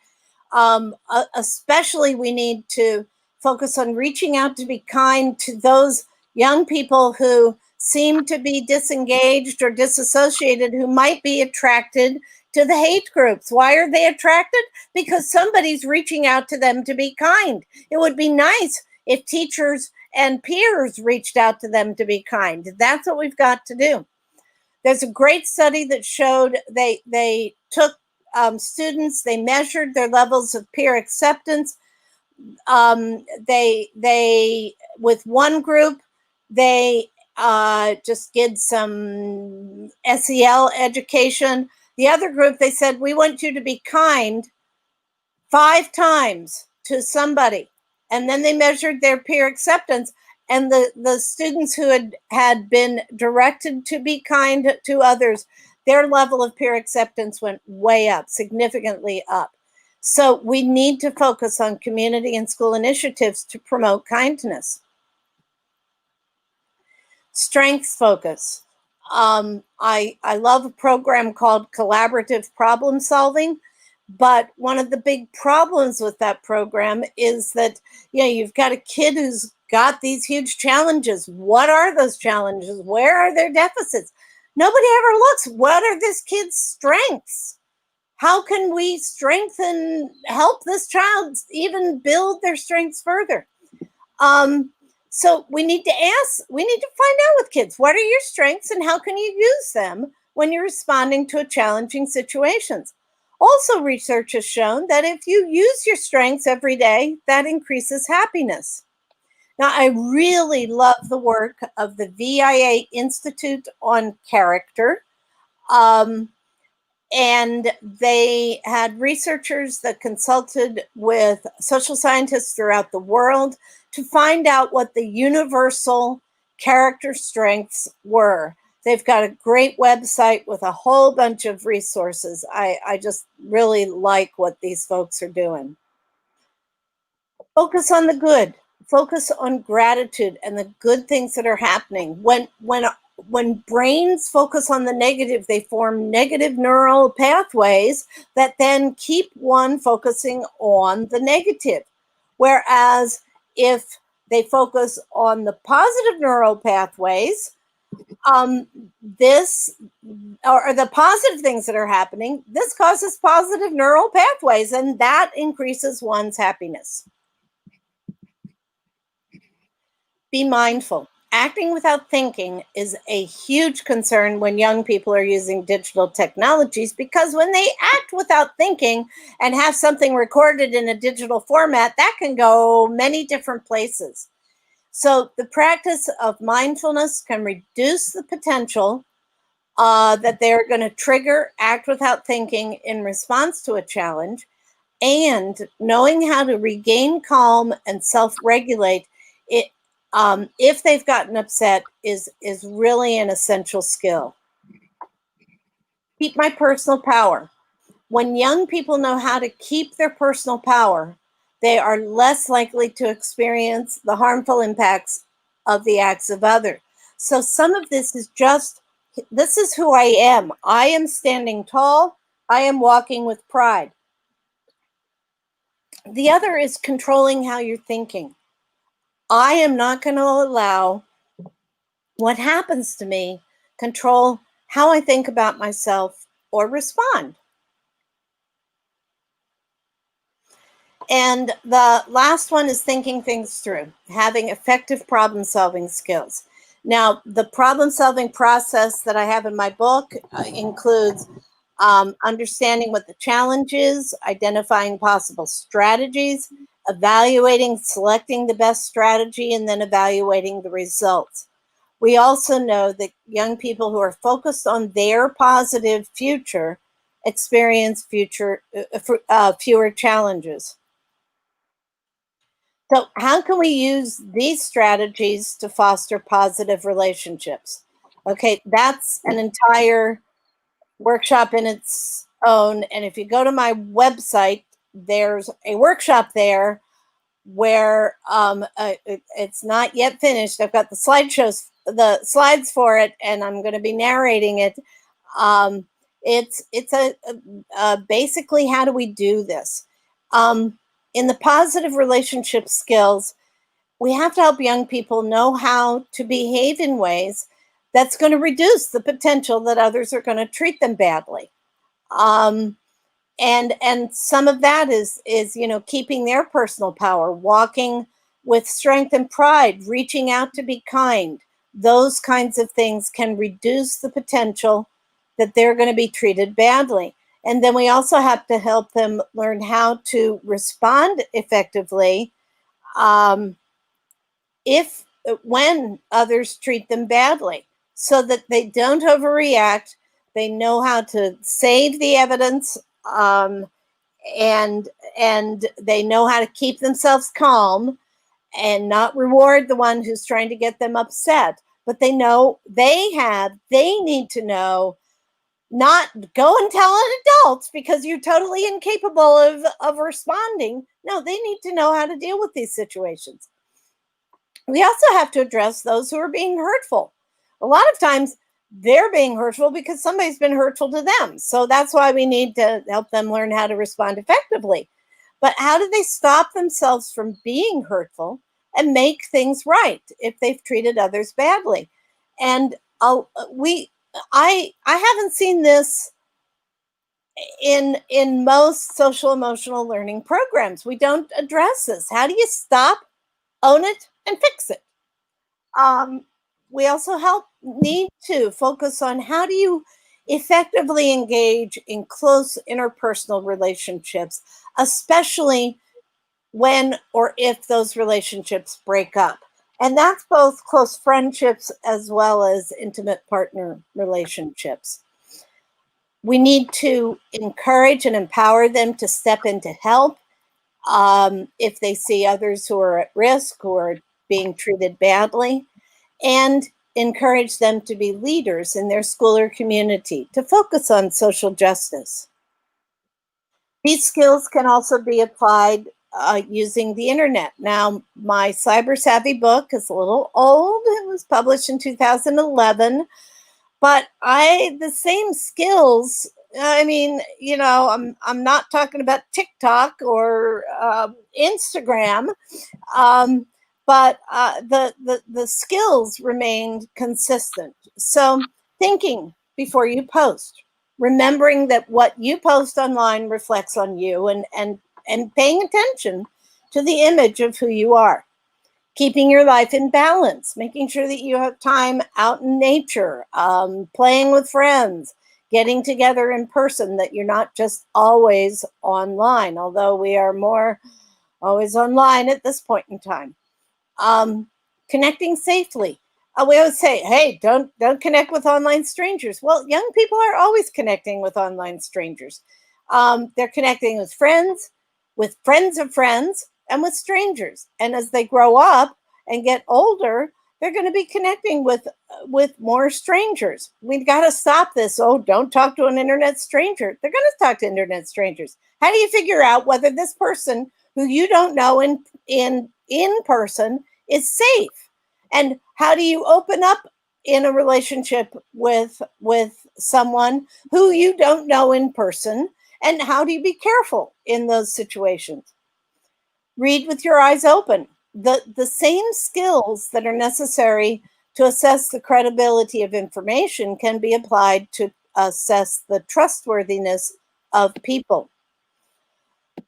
Especially we need to focus on reaching out to be kind to those young people who seem to be disengaged or disassociated who might be attracted to the hate groups. Why are they attracted? Because somebody's reaching out to them to be kind. It would be nice if teachers and peers reached out to them to be kind. That's what we've got to do. There's a great study that showed they took students, they measured their levels of peer acceptance. They with one group, they just did some SEL education. The other group, they said, we want you to be kind 5 times to somebody. And then they measured their peer acceptance. And the students who had been directed to be kind to others, their level of peer acceptance went way up, significantly up. So we need to focus on community and school initiatives to promote kindness. Strengths focus. I love a program called Collaborative Problem Solving, but one of the big problems with that program is that, you've got a kid who's got these huge challenges. What are those challenges? Where are their deficits? Nobody ever looks. What are this kid's strengths? How can we help this child even build their strengths further? So we need to find out with kids, what are your strengths and how can you use them when you're responding to challenging situations? Also, research has shown that if you use your strengths every day, that increases happiness. Now, I really love the work of the VIA Institute on Character. And they had researchers that consulted with social scientists throughout the world to find out what the universal character strengths were. They've got a great website with a whole bunch of resources. I just really like what these folks are doing. Focus on the good. Focus on gratitude and the good things that are happening. When brains focus on the negative, they form negative neural pathways that then keep one focusing on the negative. Whereas if they focus on the positive neural pathways, the positive things that are happening, this causes positive neural pathways, and that increases one's happiness. Be mindful. Acting without thinking is a huge concern when young people are using digital technologies, because when they act without thinking and have something recorded in a digital format, that can go many different places. So the practice of mindfulness can reduce the potential that they're going to trigger act without thinking in response to a challenge, and knowing how to regain calm and self-regulate it if they've gotten upset is really an essential skill. Keep my personal power. When young people know how to keep their personal power, they are less likely to experience the harmful impacts of the acts of others. So some of this is this is who I am. I am standing tall. I am walking with pride. The other is controlling how you're thinking. I am not going to allow what happens to me control how I think about myself or respond. And the last one is thinking things through, having effective problem-solving skills. Now, the problem-solving process that I have in my book includes understanding what the challenge is, identifying possible strategies, evaluating, selecting the best strategy, and then evaluating the results. We also know that young people who are focused on their positive future experience fewer challenges. So how can we use these strategies to foster positive relationships? Okay, that's an entire workshop in its own. And if you go to my website, there's a workshop there where it's not yet finished. I've got the slides for it, and I'm going to be narrating it. It's basically, how do we do this? In the positive relationship skills, we have to help young people know how to behave in ways that's going to reduce the potential that others are going to treat them badly. And some of that is keeping their personal power, walking with strength and pride, reaching out to be kind. Those kinds of things can reduce the potential that they're going to be treated badly. And then we also have to help them learn how to respond effectively when others treat them badly, so that they don't overreact. They know how to save the evidence, and they know how to keep themselves calm and not reward the one who's trying to get them upset. But they know they need to know, not go and tell an adult because you're totally incapable of responding. No, they need to know how to deal with these situations. We also have to address those who are being hurtful. A lot of times they're being hurtful because somebody's been hurtful to them. So that's why we need to help them learn how to respond effectively. But how do they stop themselves from being hurtful and make things right if they've treated others badly? And I haven't seen this in most social emotional learning programs. We don't address this. How do you stop, own it, and fix it? We also need to focus on how do you effectively engage in close interpersonal relationships, especially when or if those relationships break up. And that's both close friendships as well as intimate partner relationships. We need to encourage and empower them to step in to help if they see others who are at risk, who are being treated badly, and encourage them to be leaders in their school or community, to focus on social justice. These skills can also be applied using the internet. Now, my Cyber Savvy book is a little old. It was published in 2011, but the same skills. I mean, I'm not talking about TikTok or Instagram, but the skills remained consistent. So thinking before you post, remembering that what you post online reflects on you, and paying attention to the image of who you are. Keeping your life in balance, making sure that you have time out in nature, playing with friends, getting together in person, that you're not just always online, although we are more always online at this point in time. Connecting safely. We always say, hey, don't connect with online strangers. Well, young people are always connecting with online strangers. They're connecting with friends of friends, and with strangers. And as they grow up and get older, they're going to be connecting with more strangers. We've got to stop this. Oh, don't talk to an internet stranger. They're going to talk to internet strangers. How do you figure out whether this person who you don't know in person is safe? And how do you open up in a relationship with someone who you don't know in person? And how do you be careful in those situations? Read with your eyes open. The same skills that are necessary to assess the credibility of information can be applied to assess the trustworthiness of people.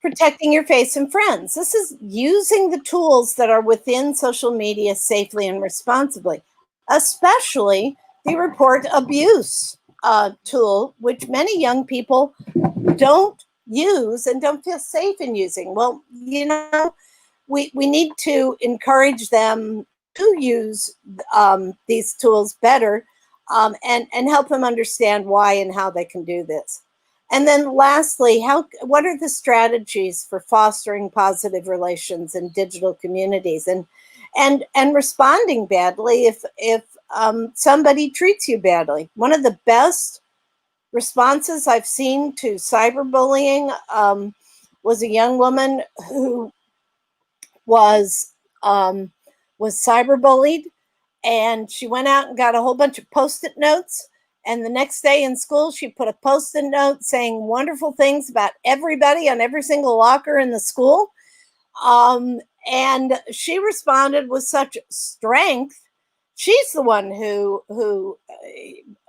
Protecting your face and friends. This is using the tools that are within social media safely and responsibly, especially the report abuse tool, which many young people don't use and don't feel safe in using. Well, we need to encourage them to use these tools better, and help them understand why and how they can do this. And then lastly, what are the strategies for fostering positive relations in digital communities and responding badly if somebody treats you badly? One of the best responses I've seen to cyberbullying was a young woman who was cyberbullied, and she went out and got a whole bunch of Post-it notes. And the next day in school, she put a Post-it note saying wonderful things about everybody on every single locker in the school. And she responded with such strength. she's the one who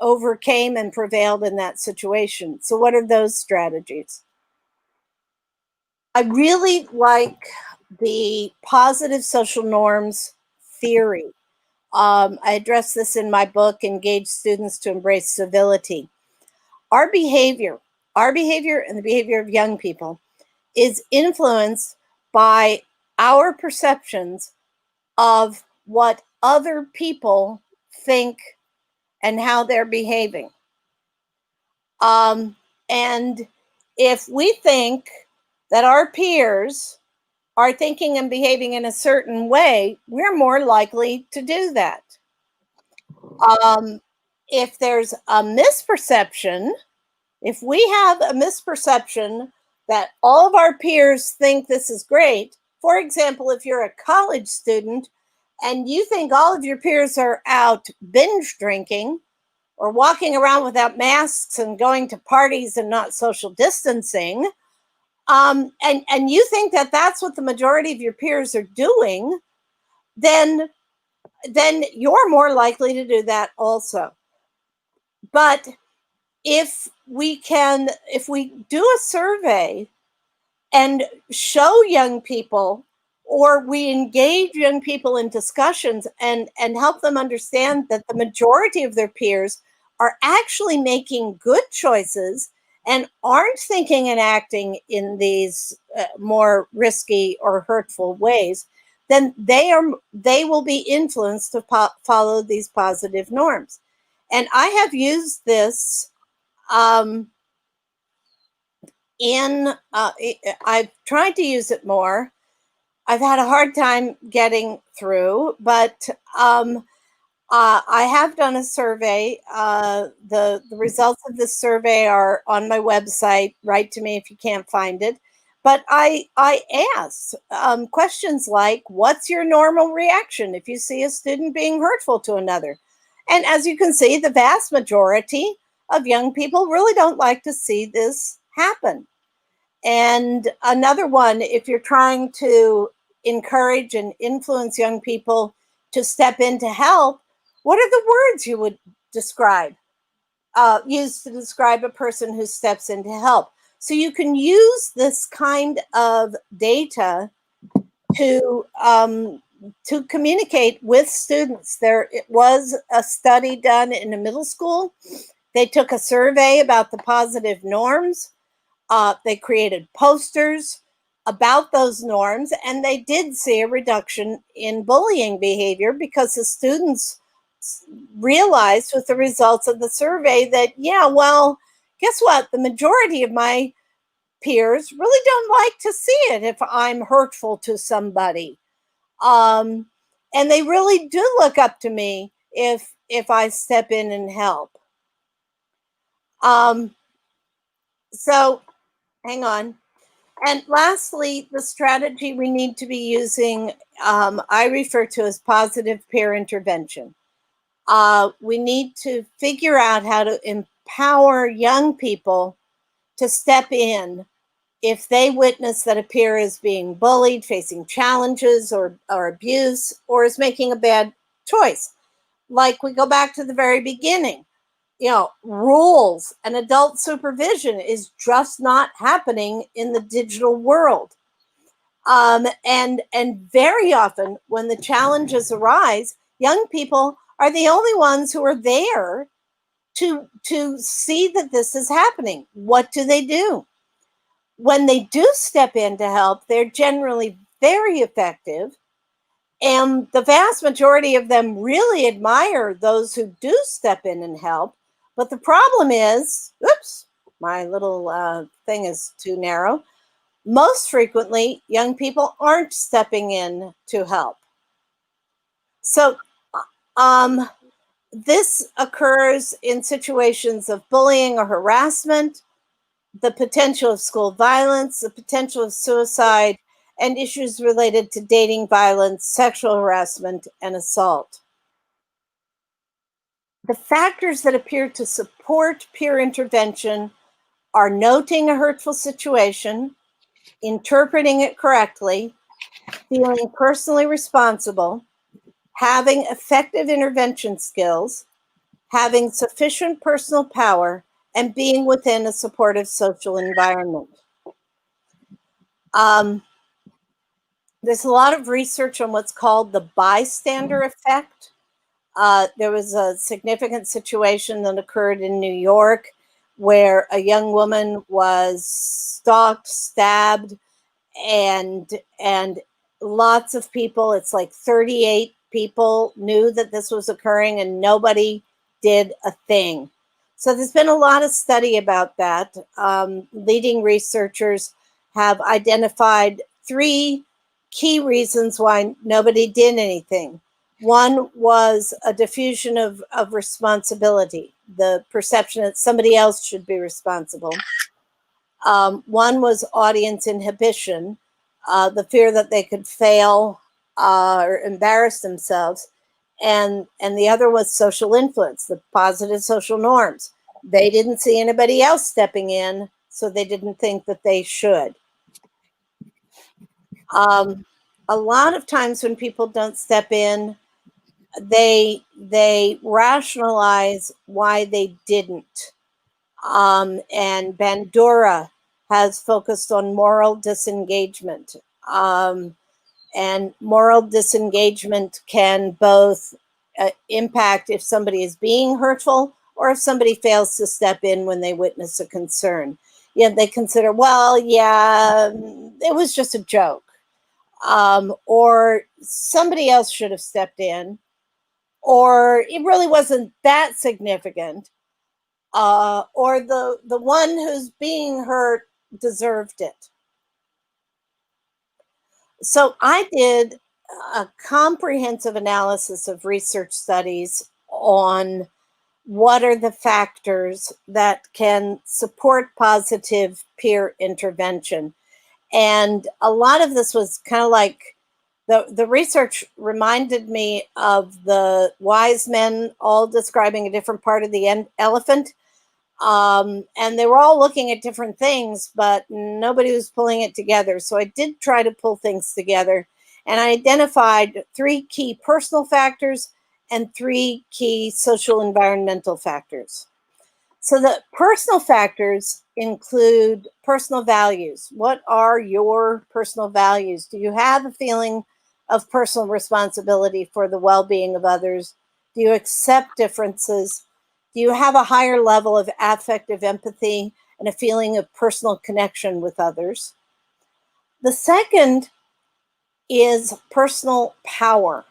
overcame and prevailed in that situation. So what are those strategies? I really like the positive social norms theory. I address this in my book, Engage Students to Embrace Civility. Our behavior and the behavior of young people is influenced by our perceptions of what other people think and how they're behaving. And if we think that our peers are thinking and behaving in a certain way, we're more likely to do that. If there's a misperception, if we have a misperception that all of our peers think this is great, for example, if you're a college student and you think all of your peers are out binge drinking or walking around without masks and going to parties and not social distancing, and you think that that's what the majority of your peers are doing, then you're more likely to do that also. But if we do a survey and show young people, or we engage young people in discussions and help them understand that the majority of their peers are actually making good choices and aren't thinking and acting in these more risky or hurtful ways, then they will be influenced to follow these positive norms. And I have used this I've tried to use it more. I've had a hard time getting through, but I have done a survey. The results of this survey are on my website. Write to me if you can't find it. But I asked questions like, what's your normal reaction if you see a student being hurtful to another? And as you can see, the vast majority of young people really don't like to see this happen. And another one, if you're trying to encourage and influence young people to step in to help, what are the words you would use to describe a person who steps in to help? So you can use this kind of data to communicate with students. There was a study done in a middle school. They took a survey about the positive norms. They created posters about those norms, and they did see a reduction in bullying behavior because the students realized with the results of the survey that, yeah, well, guess what? The majority of my peers really don't like to see it if I'm hurtful to somebody. And they really do look up to me if I step in and help. So hang on. And lastly, the strategy we need to be using, I refer to as positive peer intervention. We need to figure out how to empower young people to step in if they witness that a peer is being bullied, facing challenges or abuse, or is making a bad choice. Like, we go back to the very beginning. Rules and adult supervision is just not happening in the digital world. And very often when the challenges arise, young people are the only ones who are there to see that this is happening. What do? When they do step in to help, they're generally very effective. And the vast majority of them really admire those who do step in and help. But the problem is, oops, my little thing is too narrow. Most frequently, young people aren't stepping in to help. So this occurs in situations of bullying or harassment, the potential of school violence, the potential of suicide, and issues related to dating violence, sexual harassment, and assault. The factors that appear to support peer intervention are noting a hurtful situation, interpreting it correctly, feeling personally responsible, having effective intervention skills, having sufficient personal power, and being within a supportive social environment. There's a lot of research on what's called the bystander effect. There was a significant situation that occurred in New York where a young woman was stalked, stabbed, and lots of people, it's like 38 people knew that this was occurring and nobody did a thing. So there's been a lot of study about that. Leading researchers have identified 3 key reasons why nobody did anything. One was a diffusion of responsibility, the perception that somebody else should be responsible. One was audience inhibition, the fear that they could fail or embarrass themselves. And the other was social influence, the positive social norms. They didn't see anybody else stepping in, so they didn't think that they should. A lot of times when people don't step in, they rationalize why they didn't. And Bandura has focused on moral disengagement. And moral disengagement can both impact if somebody is being hurtful or if somebody fails to step in when they witness a concern. Yeah, they consider, well, yeah, it was just a joke. Or somebody else should have stepped in, or it really wasn't that significant, or the one who's being hurt deserved it. So I did a comprehensive analysis of research studies on what are the factors that can support positive peer intervention. And a lot of this was kind of like the research reminded me of the wise men all describing a different part of the elephant. And they were all looking at different things, but nobody was pulling it together. So I did try to pull things together, and I identified 3 key personal factors and 3 key social environmental factors. So the personal factors include personal values. What are your personal values? Do you have a feeling of personal responsibility for the well-being of others? Do you accept differences? Do you have a higher level of affective empathy and a feeling of personal connection with others? The second is personal power.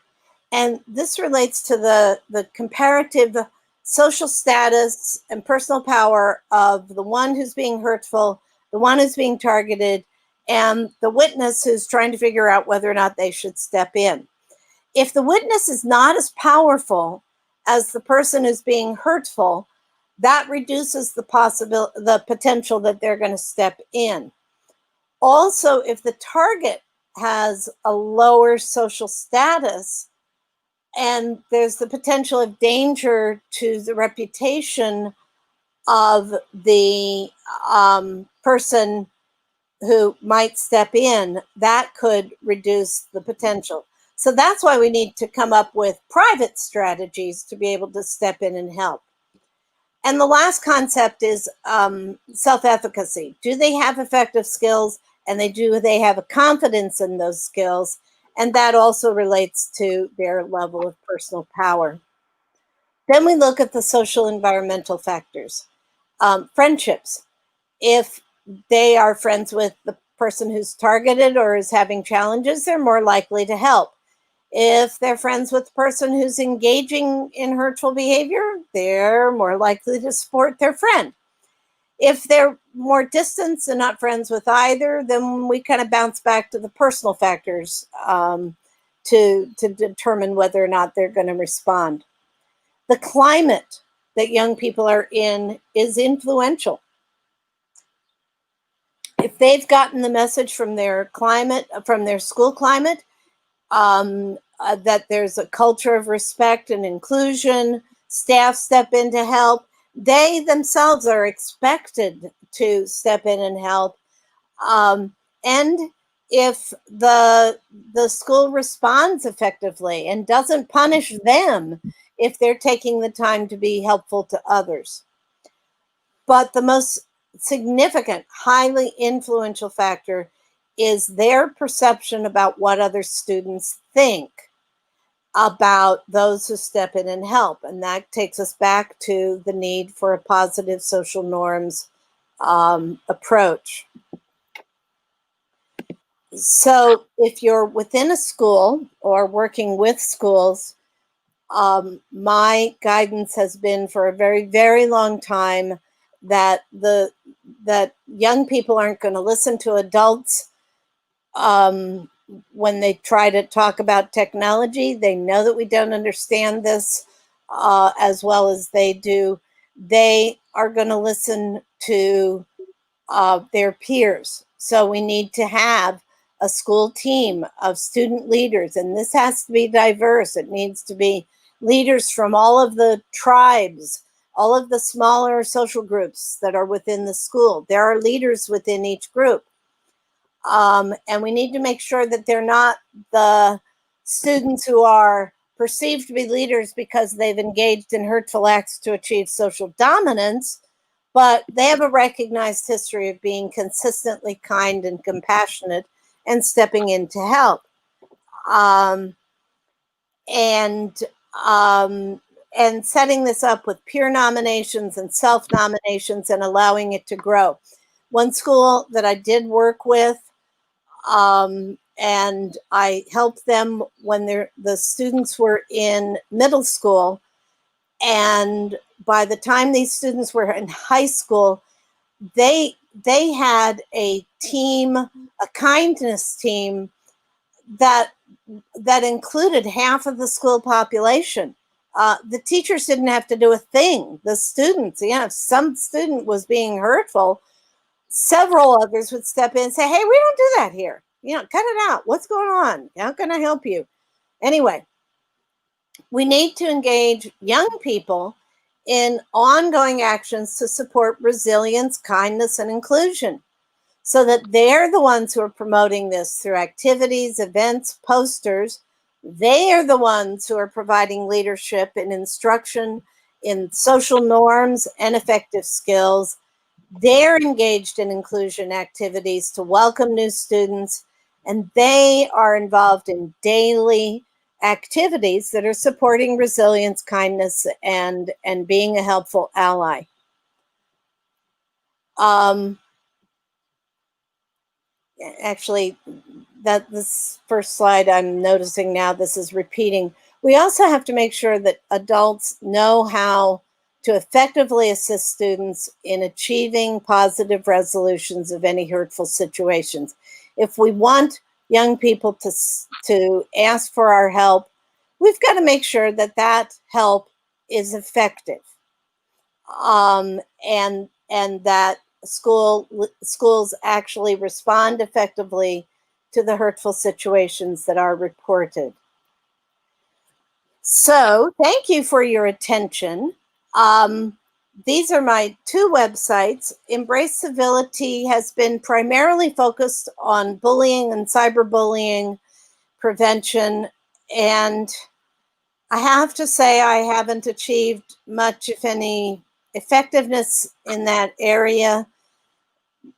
And this relates to the comparative social status and personal power of the one who's being hurtful, the one who's being targeted, and the witness who's trying to figure out whether or not they should step in. If the witness is not as powerful as the person who's being hurtful, that reduces the potential that they're going to step in. Also, if the target has a lower social status and there's the potential of danger to the reputation of the person who might step in, that could reduce the potential. So that's why we need to come up with private strategies to be able to step in and help. And the last concept is self-efficacy. Do they have effective skills, and do they have a confidence in those skills? And that also relates to their level of personal power. Then we look at the social environmental factors. Friendships. If they are friends with the person who's targeted or is having challenges, they're more likely to help. If they're friends with the person who's engaging in hurtful behavior, they're more likely to support their friend. If they're more distant and not friends with either, then we kind of bounce back to the personal factors to determine whether or not they're going to respond. The climate that young people are in is influential. If they've gotten the message from their climate, from their school climate, that there's a culture of respect and inclusion, staff step in to help, they themselves are expected to step in and help. And if the school responds effectively and doesn't punish them if they're taking the time to be helpful to others. But the most significant, highly influential factor is their perception about what other students think about those who step in and help. And that takes us back to the need for a positive social norms approach. So if you're within a school or working with schools, my guidance has been for a very, very long time that that young people aren't going to listen to adults when they try to talk about technology. They know that we don't understand this as well as they do. They are going to listen to their peers. So we need to have a school team of student leaders, and this has to be diverse. It needs to be leaders from all of the tribes, all of the smaller social groups that are within the school. There are leaders within each group. And we need to make sure that they're not the students who are perceived to be leaders because they've engaged in hurtful acts to achieve social dominance, but they have a recognized history of being consistently kind and compassionate and stepping in to help. And setting this up with peer nominations and self-nominations and allowing it to grow. One school that I did work with, and I helped them when the students were in middle school, and by the time these students were in high school, they had a team, a kindness team that included half of the school population. The teachers didn't have to do a thing. The students, if some student was being hurtful, several others would step in and say, hey, we don't do that here. Cut it out. What's going on? How can I help you? Anyway, we need to engage young people in ongoing actions to support resilience, kindness, and inclusion, so that they're the ones who are promoting this through activities, events, posters. They are the ones who are providing leadership in instruction, in social norms and effective skills. They're engaged in inclusion activities to welcome new students, and they are involved in daily activities that are supporting resilience, kindness, and being a helpful ally. Actually, this first slide I'm noticing now, this is repeating. We also have to make sure that adults know how to effectively assist students in achieving positive resolutions of any hurtful situations. If we want young people to ask for our help, we've got to make sure that that help is effective, and that schools actually respond effectively to the hurtful situations that are reported. So thank you for your attention. These are my two websites. Embrace Civility has been primarily focused on bullying and cyberbullying prevention, and I have to say I haven't achieved much, if any, effectiveness in that area.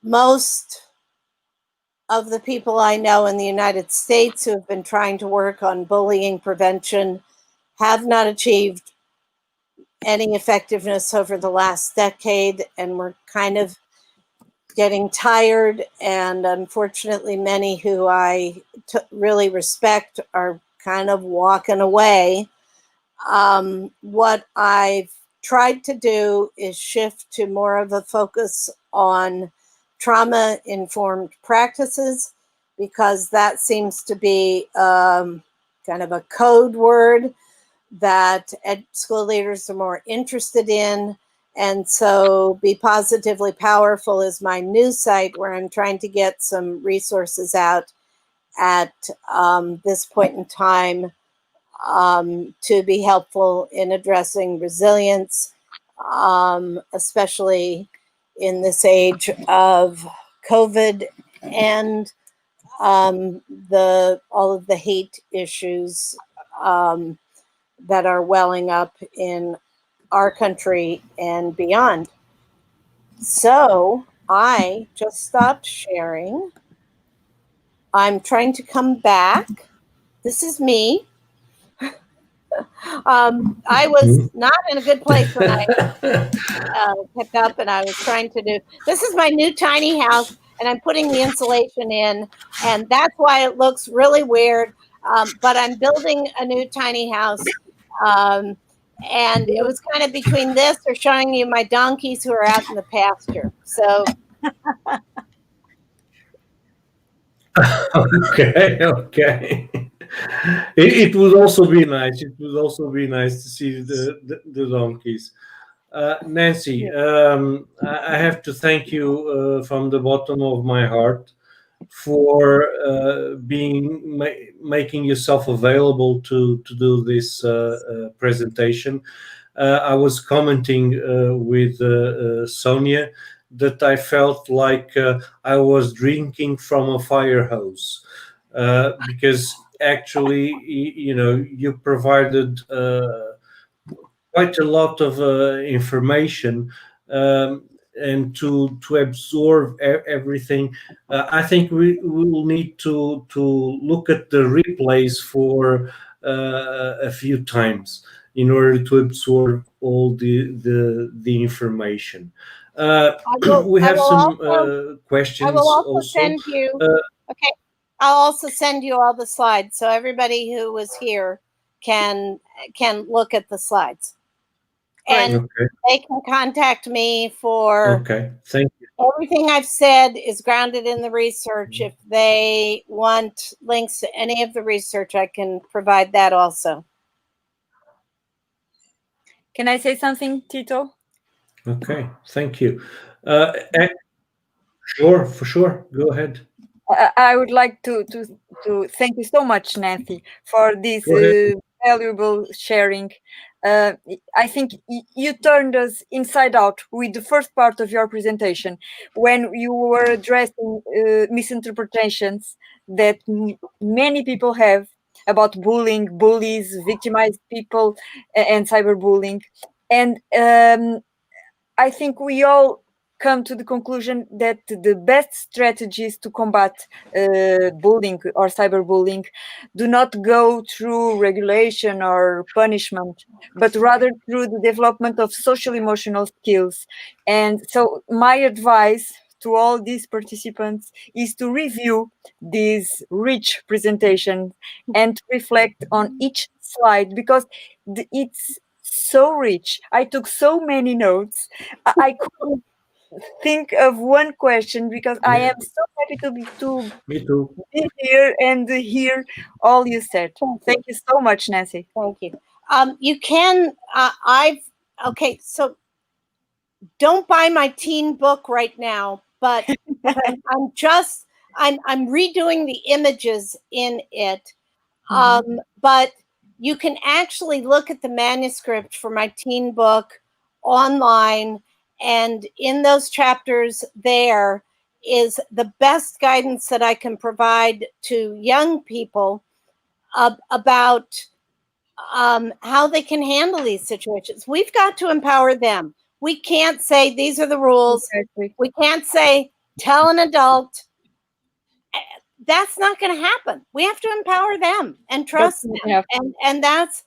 Most of the people I know in the United States who have been trying to work on bullying prevention have not achieved any effectiveness over the last decade, and we're kind of getting tired. And unfortunately, many who I really respect are kind of walking away. What I've tried to do is shift to more of a focus on trauma-informed practices, because that seems to be kind of a code word that school leaders are more interested in. And so Be Positively Powerful is my new site where I'm trying to get some resources out at this point in time to be helpful in addressing resilience, especially in this age of COVID and all of the hate issues that are welling up in our country and beyond. So I just stopped sharing. I'm trying to come back. This is me. I was not in a good place when I picked up, and I was trying to do. This is my new tiny house, and I'm putting the insulation in, and that's why it looks really weird. But I'm building a new tiny house, and it was kind of between this or showing you my donkeys who are out in the pasture. So. Okay. It would also be nice. It would also be nice to see the donkeys. Nancy, I have to thank you from the bottom of my heart for making yourself available to do this presentation. I was commenting with Sonia that I felt like I was drinking from a fire hose because actually, you provided quite a lot of information, and to absorb everything. I think we will need to look at the replays for a few times in order to absorb all the information. We have some questions. I will also send you. Okay, I'll also send you all the slides, so everybody who was here can look at the slides, and they can contact me for. Okay, thank you. Everything I've said is grounded in the research. If they want links to any of the research, I can provide that also. Can I say something, Tito? Okay, thank you. Sure, for sure. Go ahead. I would like to thank you so much, Nancy, for this valuable sharing. I think you turned us inside out with the first part of your presentation when you were addressing misinterpretations that many people have about bullying, bullies, victimized people, and cyberbullying. And I think we all come to the conclusion that the best strategies to combat bullying or cyberbullying do not go through regulation or punishment, but rather through the development of social emotional skills. And so my advice to all these participants is to review this rich presentation and to reflect on each slide, because it's so rich. I took so many notes. I couldn't think of one question because I am so happy to Me too. be here and hear all you said. Thank you so much, Nancy. Thank you. You can. Okay. So don't buy my teen book right now, but I'm redoing the images in it. But you can actually look at the manuscript for my teen book online, and in those chapters there is the best guidance that I can provide to young people about how they can handle these situations. We've got to empower them. We can't say these are the rules. Exactly. We can't say tell an adult. That's not going to happen. We have to empower them and trust them. And that's,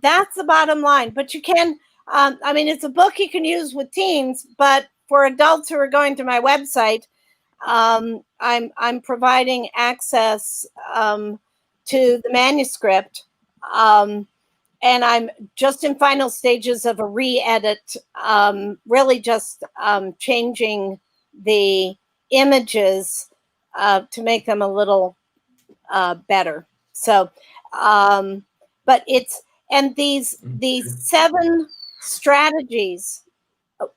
that's the bottom line. But you can, it's a book you can use with teens, but for adults who are going to my website, I'm providing access to the manuscript. And I'm just in final stages of a re-edit, really just changing the images to make them a little better. So, but these 7 strategies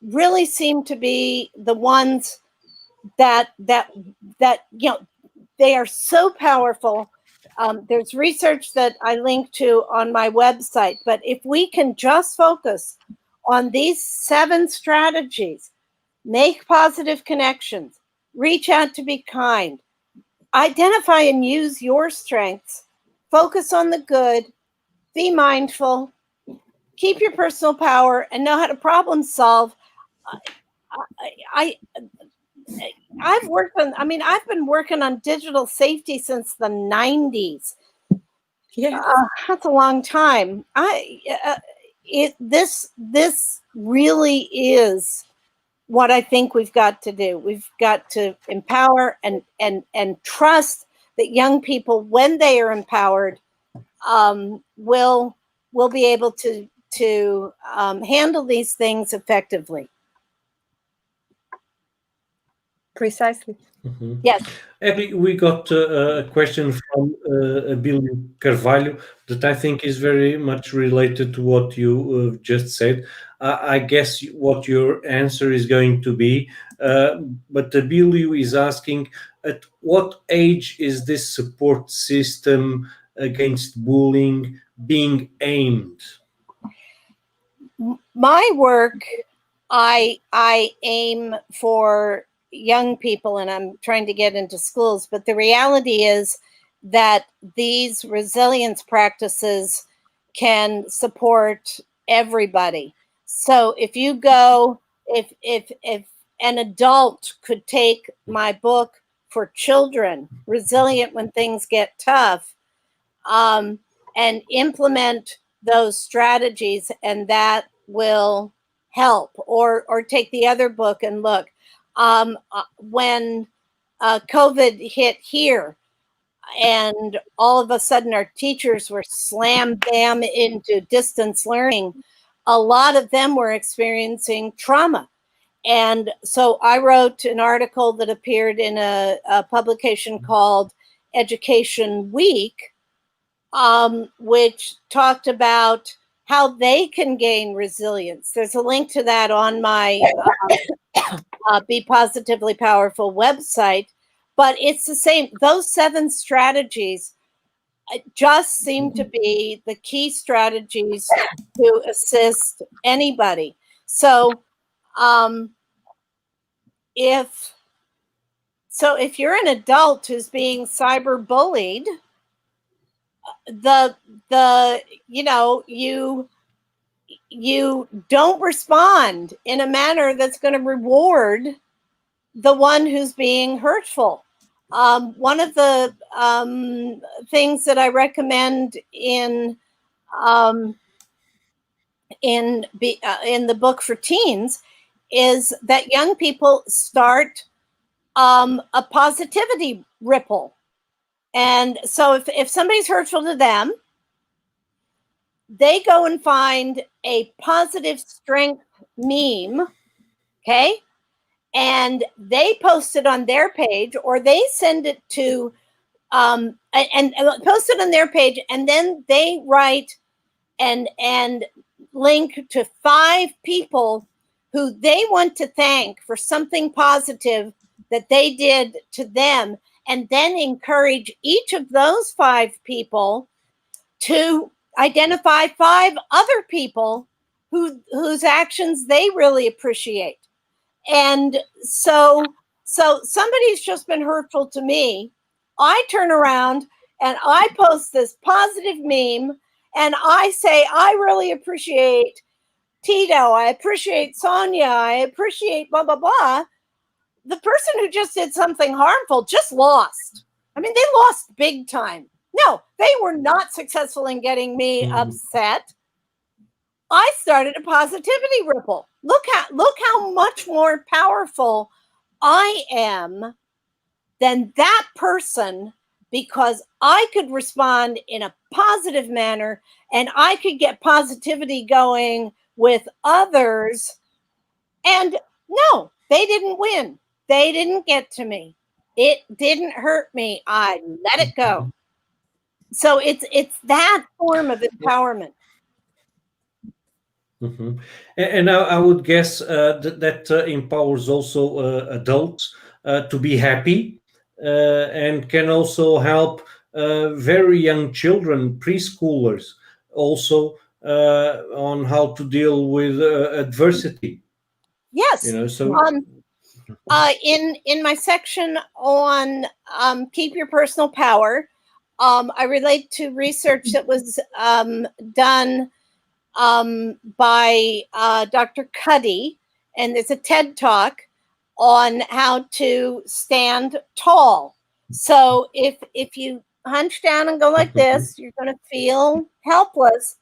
really seem to be the ones that they are so powerful. There's research that I link to on my website, but if we can just focus on these 7 strategies, make positive connections, reach out to be kind, identify and use your strengths, focus on the good, be mindful, keep your personal power, and know how to problem solve. I've been working on digital safety since the 90s. Yeah. That's a long time. This really is what I think we've got to do. We've got to empower and trust that young people, when they are empowered, will be able to handle these things effectively. Precisely. Mm-hmm. Yes. Abby, we got a question from Abílio Carvalho that I think is very much related to what you just said. I guess what your answer is going to be, but Abílio is asking, at what age is this support system against bullying being aimed? My work, I aim for young people, and I'm trying to get into schools, but the reality is that these resilience practices can support everybody. So if you go, if an adult could take my book for children, Resilient When Things Get Tough, and implement those strategies, and that will help. Or take the other book and look. When COVID hit here, and all of a sudden our teachers were slam bam into distance learning, a lot of them were experiencing trauma. And so I wrote an article that appeared in a publication called Education Week, which talked about how they can gain resilience. There's a link to that on my Be Positively Powerful website, but it's the same. Those 7 strategies just seem to be the key strategies to assist anybody. So if you're an adult who's being cyberbullied, you don't respond in a manner that's going to reward the one who's being hurtful. One of the things that I recommend in the book for teens is that young people start a positivity ripple. And so if somebody's hurtful to them, they go and find a positive strength meme, okay? And they post it on their page, or they send it to, and post it on their page, and then they write and link to 5 people who they want to thank for something positive that they did to them, and then encourage each of those 5 people to identify 5 other people whose actions they really appreciate. And so somebody's just been hurtful to me. I turn around and I post this positive meme, and I say, I really appreciate Tito. I appreciate Sonia. I appreciate blah, blah, blah. The person who just did something harmful just lost. I mean, they lost big time. No, they were not successful in getting me upset. I started a positivity ripple. Look how much more powerful I am than that person, because I could respond in a positive manner, and I could get positivity going with others. And no, they didn't win. They didn't get to me. It didn't hurt me. I let it go. So it's that form of empowerment. Mm-hmm. And I would guess that empowers also adults to be happy, and can also help very young children, preschoolers, also on how to deal with adversity. Yes. So in my section on keep your personal power, I relate to research that was done by Dr. Cuddy, and there's a TED Talk on how to stand tall. So if you hunch down and go like this, you're going to feel helpless.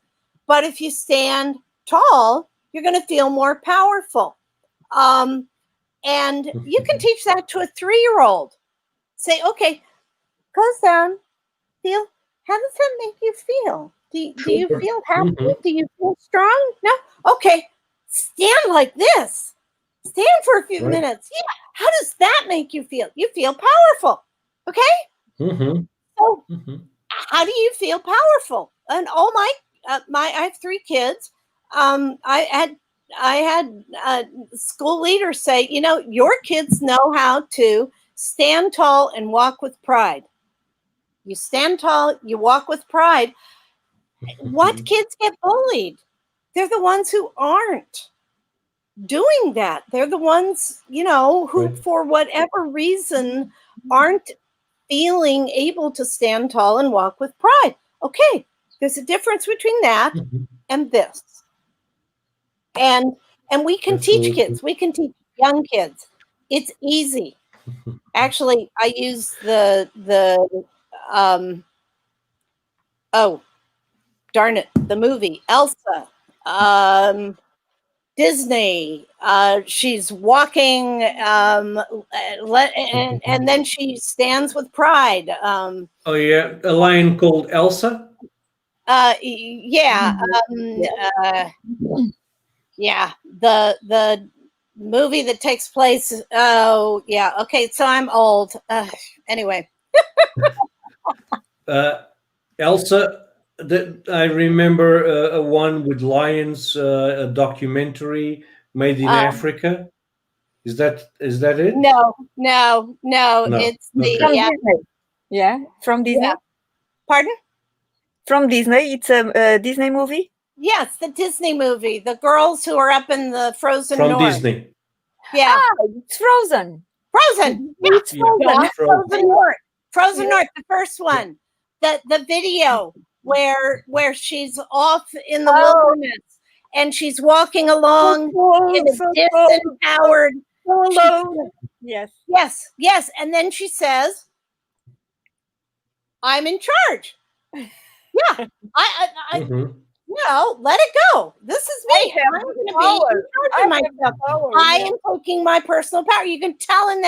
But if you stand tall, you're going to feel more powerful. And you can teach that to a 3-year-old. Say, okay, goes down, feel, how does that make you feel? Do you feel happy? Do you feel strong? No? Okay, stand like this. Stand for a few minutes. Yeah, how does that make you feel? You feel powerful, okay? So how do you feel powerful? And all my I have 3 kids. I had school leaders say, you know, your kids know how to stand tall and walk with pride. You stand tall, you walk with pride. What kids get bullied? They're the ones who aren't doing that. They're the ones, you know, who for whatever reason aren't feeling able to stand tall and walk with pride. Okay, there's a difference between that and this. And we can teach kids. We can teach young kids. It's easy. Actually, I use the oh, darn it, the movie Elsa. Disney. She's walking, and then she stands with pride. Oh yeah, a lion called Elsa. Yeah, yeah. The movie that takes place. Oh yeah. Okay, so I'm old. Anyway. Elsa. I remember a one with lions, a documentary made in Africa. Is that it? No. It's the from Disney. Yeah, from Disney. Yeah. Pardon? From Disney. It's a Disney movie. Yes, the Disney movie. The girls who are up in the frozen from north. Disney. Yeah, it's Frozen. Frozen. It's Frozen. Yeah, Frozen North. Frozen North, the first one. The video where she's off in the wilderness and she's walking along in a disempowered. Yes. And then she says, "I'm in charge." Yeah, I no, let it go. This is me. I'm going to be in charge of myself. I am taking my personal power. You can tell in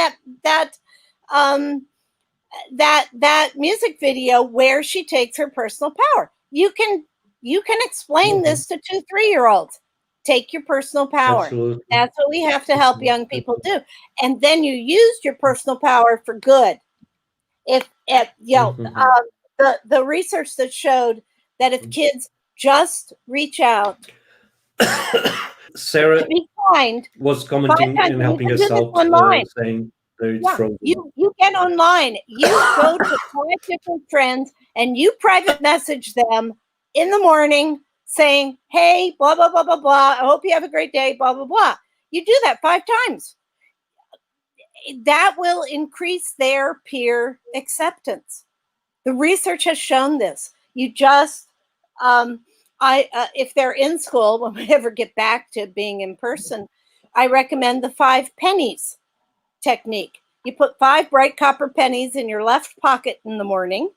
that music video where she takes her personal power. You can explain this to 2 3-year-olds. Take your personal power. Absolutely. That's what we have to help young people do. And then you used your personal power for good. If the research that showed that if kids just reach out, Sarah be kind, was commenting and helping us out, saying that it's Frozen. You get online, you go to 5 different friends, and you private message them in the morning saying, "Hey, blah blah blah blah blah. I hope you have a great day. Blah blah blah." You do that 5 times. That will increase their peer acceptance. The research has shown this. You just, if they're in school, when we ever get back to being in person, I recommend the 5 pennies technique. You put 5 bright copper pennies in your left pocket in the morning.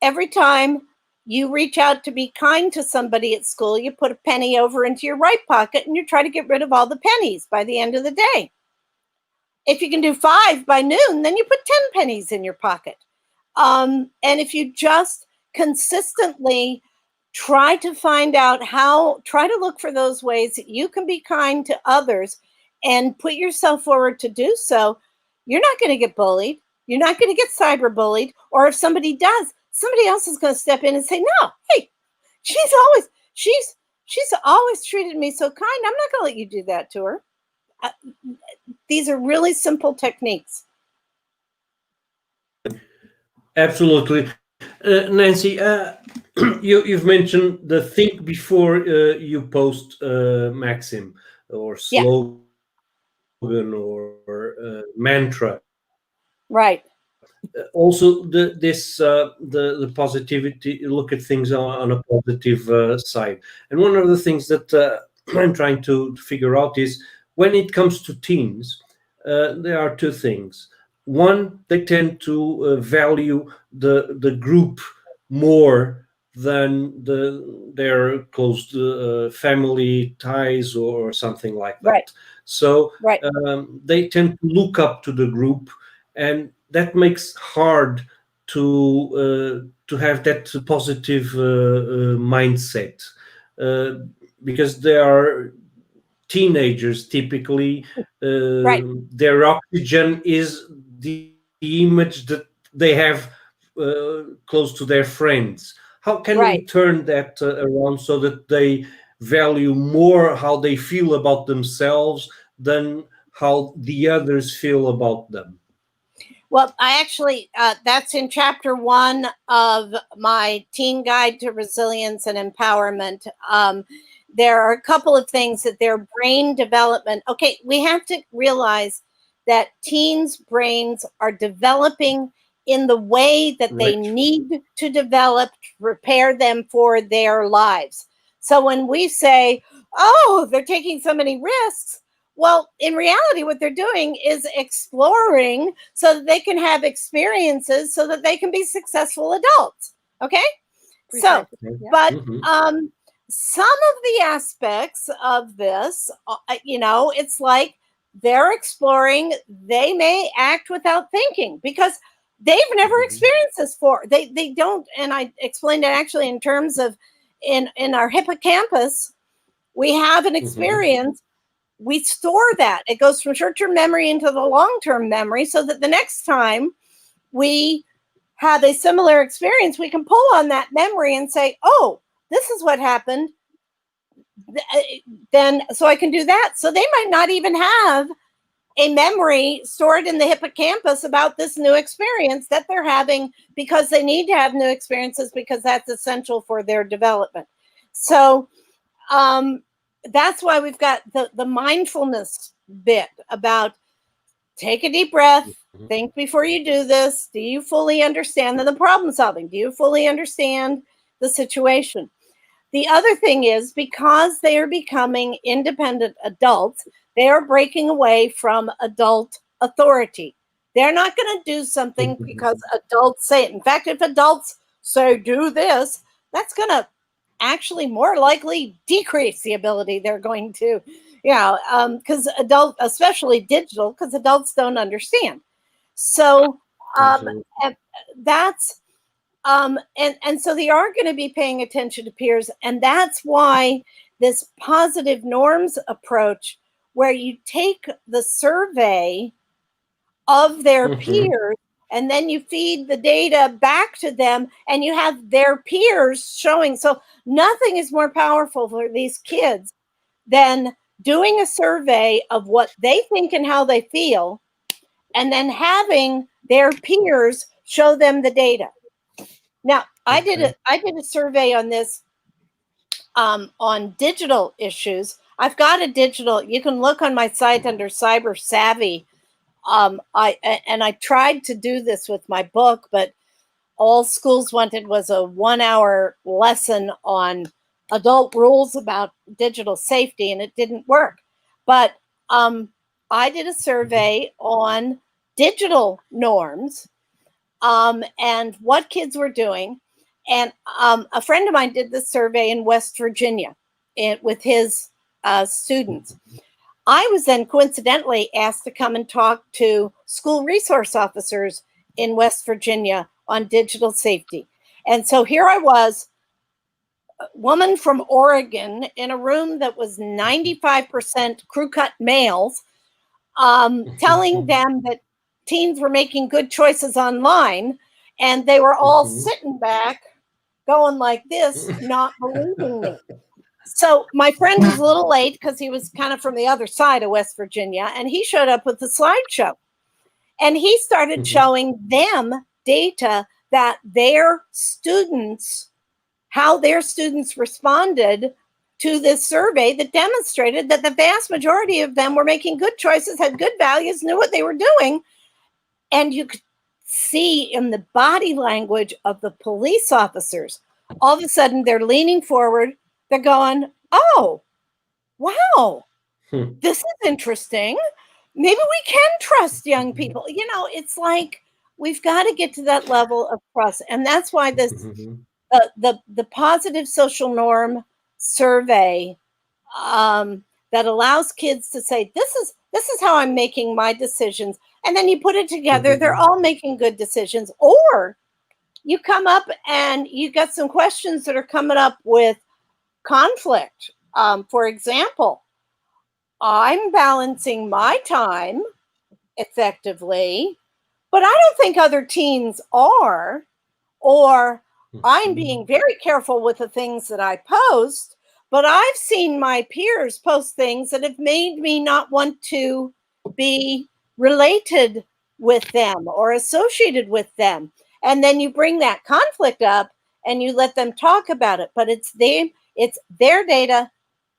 Every time you reach out to be kind to somebody at school, you put a penny over into your right pocket and you try to get rid of all the pennies by the end of the day. If you can do 5 by noon, then you put 10 pennies in your pocket. And if you just consistently try to find out try to look for those ways that you can be kind to others and put yourself forward to do so, you're not going to get bullied. You're not going to get cyberbullied. Or if somebody does, somebody else is going to step in and say, "No, hey, she's always treated me so kind. I'm not going to let you do that to her." These are really simple techniques. Absolutely. Nancy, you've mentioned the think before you post maxim or slogan. or mantra. Right. Also, the positivity, look at things on a positive side. And one of the things that I'm trying to figure out is, when it comes to teens, there are two things. One, they tend to value the group more than their close family ties or something like that. Right. So Right. they tend to look up to the group, and that makes hard to have that positive mindset, because they are teenagers typically. Right. Their oxygen is the image that they have close to their friends. How can we Right. turn that around so that they value more how they feel about themselves than how the others feel about them? Well, I actually, that's in chapter 1 of my Teen Guide to Resilience and Empowerment. There are a couple of things that their brain development. Okay, we have to realize that teens' brains are developing in the way that they Right. need to develop to prepare them for their lives. So when we say, oh, they're taking so many risks, well, in reality, what they're doing is exploring so that they can have experiences so that they can be successful adults. Okay? So, Precisely. Yeah. but Mhm. some of the aspects of this, it's like they're exploring, they may act without thinking because they've never Mhm. experienced this before. They don't, and I explained it actually in terms of in our hippocampus, we have an Mhm. experience. We store that. It goes from short-term memory into the long-term memory so that the next time we have a similar experience, we can pull on that memory and say, oh, this is what happened. Then, so I can do that. So they might not even have a memory stored in the hippocampus about this new experience that they're having, because they need to have new experiences because that's essential for their development. So, that's why we've got the mindfulness bit about take a deep breath, Mhm. think before you do this. Do you fully understand the problem solving? Do you fully understand the situation? The other thing is, because they are becoming independent adults, they are breaking away from adult authority. They're not going to do something because adults say it. In fact, if adults say do this, that's going to actually more likely decrease the ability they're going to, because especially digital, because adults don't understand. So Absolutely. that's and so they are going to be paying attention to peers, and that's why this positive norms approach, where you take the survey of their Mhm. peers and then you feed the data back to them and you have their peers showing. So nothing is more powerful for these kids than doing a survey of what they think and how they feel, and then having their peers show them the data. Now, I did Okay. a survey on this, on digital issues. I've got a digital. You can look on my site under Cyber Savvy. I tried to do this with my book, but all schools wanted was a 1-hour lesson on adult rules about digital safety, and it didn't work. But I did a survey on digital norms, and what kids were doing. And a friend of mine did this survey in West Virginia with his students. I was then coincidentally asked to come and talk to school resource officers in West Virginia on digital safety. And so here I was, a woman from Oregon, in a room that was 95% crew cut males, telling them that teens were making good choices online, and they were all Mhm. sitting back going like this, not believing me. So my friend was a little late because he was kind of from the other side of West Virginia, and he showed up with the slideshow. And he started Mhm. showing them data that their students, how their students responded to this survey that demonstrated that the vast majority of them were making good choices, had good values, knew what they were doing. And you could see in the body language of the police officers, all of a sudden they're leaning forward, they're going, oh, wow, this is interesting. Maybe we can trust young people. You know, it's like we've got to get to that level of trust. And that's why this the positive social norm survey that allows kids to say, this is how I'm making my decisions. And then you put it together, they're all making good decisions. Or you come up and you got some questions that are coming up with conflict. For example, I'm balancing my time effectively, but I don't think other teens are. Or I'm being very careful with the things that I post, but I've seen my peers post things that have made me not want to be related with them or associated with them. And then you bring that conflict up and you let them talk about it, but it's their data,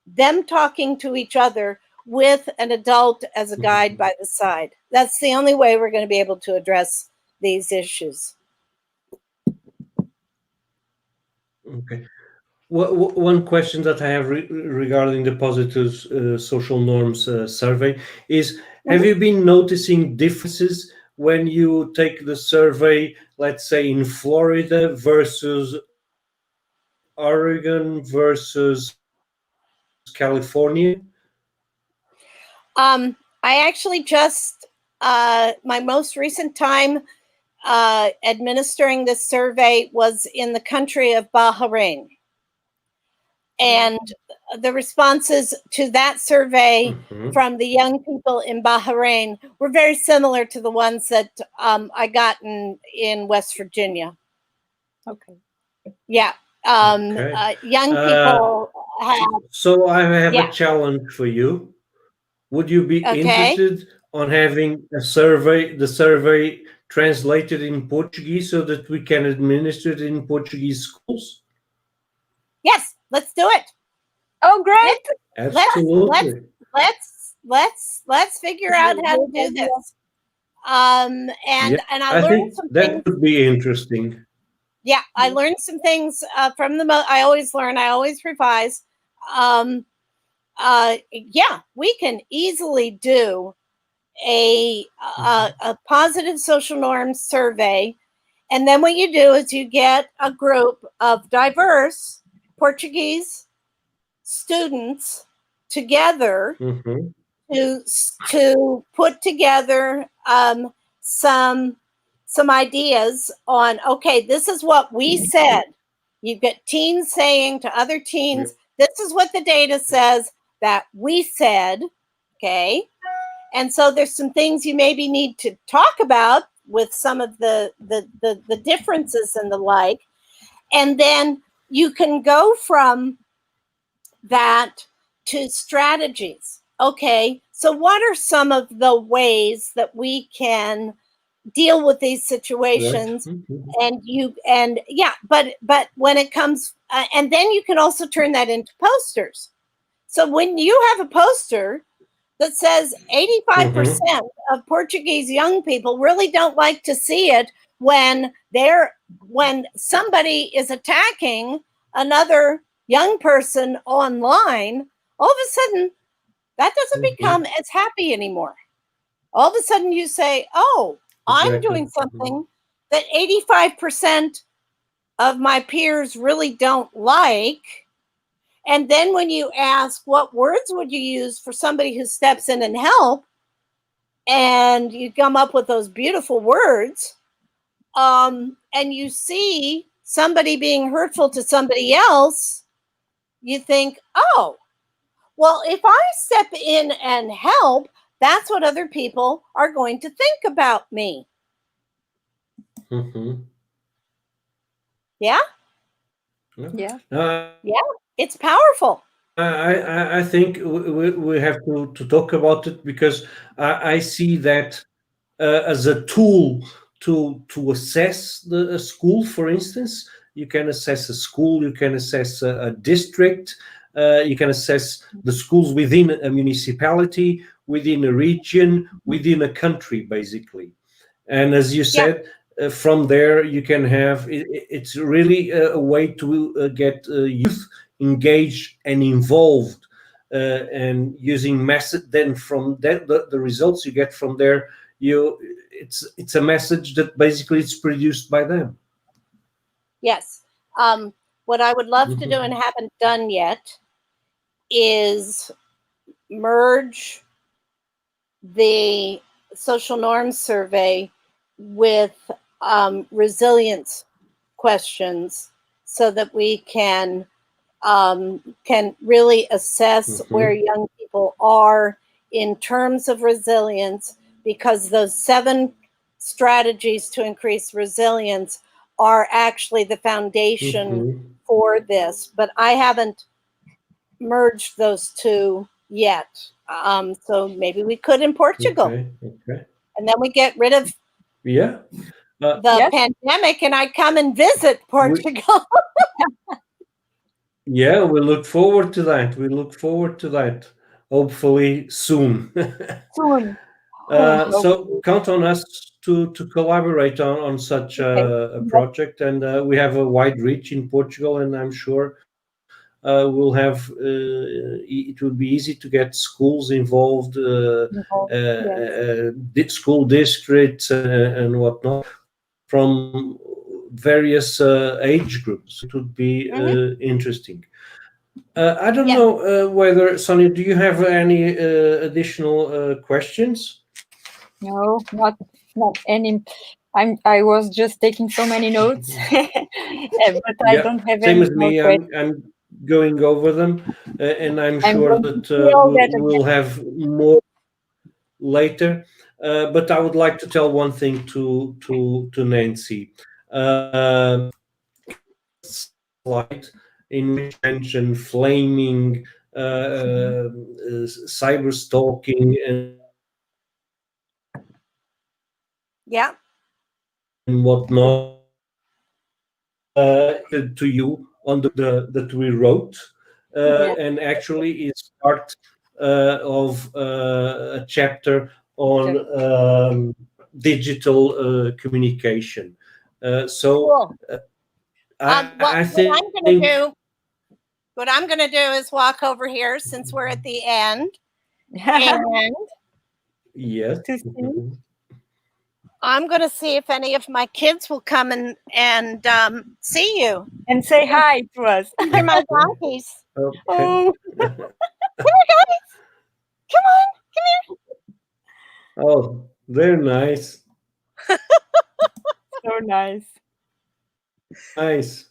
them talking to each other with an adult as a guide by the side. That's the only way we're going to be able to address these issues. Okay. One question that I have regarding the positive social norms survey is, have you been noticing differences when you take the survey, let's say in Florida versus Oregon versus California? I actually just, my most recent time administering this survey was in the country of Bahrain. And the responses to that survey from the young people in Bahrain were very similar to the ones that I got in West Virginia. Okay. Yeah. Young people have. So I have a challenge for you. Would you be interested on having the survey translated in Portuguese so that we can administer it in Portuguese schools? Yes, let's do it. Oh, great! Absolutely. Let's figure out how to do this. And I learned some that things. would be interesting. Yeah, I learned some things from the. I always learn. I always revise. Yeah, we can easily do a positive social norms survey, and then what you do is you get a group of diverse Portuguese students together to put together some ideas on, okay, this is what we said. You get teens saying to other teens, this is what the data says that we said, okay? And so there's some things you maybe need to talk about with some of the differences and the like. And then you can go from that to strategies. Okay, so what are some of the ways that we can deal with these situations? But when it comes, and then you can also turn that into posters. So when you have a poster that says 85% of Portuguese young people really don't like to see it when somebody is attacking another young person online, all of a sudden that doesn't become as happy anymore. All of a sudden you say, oh, I'm doing something that 85% of my peers really don't like. And then when you ask, what words would you use for somebody who steps in and help? And you come up with those beautiful words. And you see somebody being hurtful to somebody else, you think, oh, well, if I step in and help, that's what other people are going to think about me. Yeah? Yeah. It's powerful. I think we have to talk about it, because I see that as a tool to assess a school. For instance, you can assess a school, you can assess a district, You can assess the schools within a municipality, within a region, within a country, basically. And as you said, from there you can have it's really a way to get youth engaged and involved, and using message. Then from that, the results you get from there, it's a message that basically it's produced by them. Yes. What I would love to do and haven't done yet is merge the social norms survey with resilience questions, so that we can really assess where young people are in terms of resilience, because those 7 strategies to increase resilience are actually the foundation for this. But I haven't merged those 2 yet. So maybe we could in Portugal. Okay. And then we get rid of the pandemic, and I come and visit Portugal. Yeah, we look forward to that. Hopefully soon. Soon. So count on us to collaborate on such a project, and we have a wide reach in Portugal, and I'm sure we'll have it will be easy to get schools involved, school districts and whatnot, from various age groups. It would be interesting. I don't know whether, Sonia, do you have any additional questions? No, not any. I was just taking so many notes, but I don't have same any as me. more I'm going over them, and I'm sure that we'll have more later. But I would like to tell one thing to Nancy. Slide in which you mentioned flaming, cyber stalking, and whatnot. To you on that we wrote, and actually it's part of a chapter on digital communication. So I think what I'm going to do is walk over here, since we're at the end, and yes. I'm going to see if any of my kids will come and see you and say hi to us. These are my donkeys. Okay. Oh, come here, guys! Come on, come here. Oh, they're nice. So nice. Nice.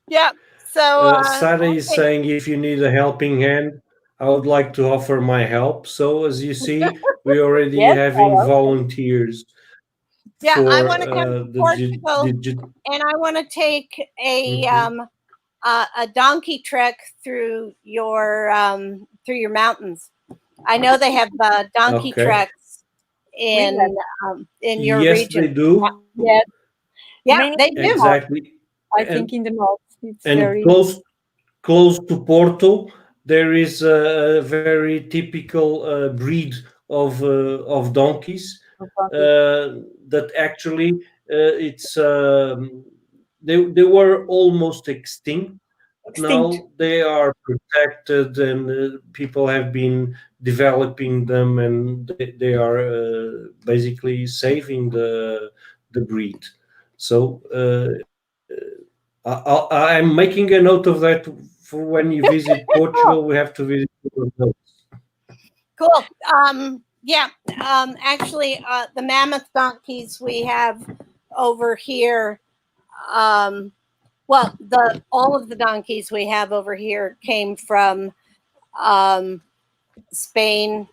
Yeah. So Sarah is saying, if you need a helping hand, I would like to offer my help. So as you see, we already having volunteers. Yeah, for, I want to come to Portugal, and I want to take a donkey trek through your mountains. I know they have donkey treks in your region. Yes, they do. Yes. Yeah, they do. Exactly. I think in the north, it's and very close to Porto, there is a very typical breed of donkeys that actually it's they were almost extinct. Now they are protected, and people have been developing them, and they are basically saving the breed. So I'm making a note of that for when you visit Portugal. We have to visit. Cool. Yeah. Actually, the mammoth donkeys we have over here. Well, all of the donkeys we have over here came from Spain.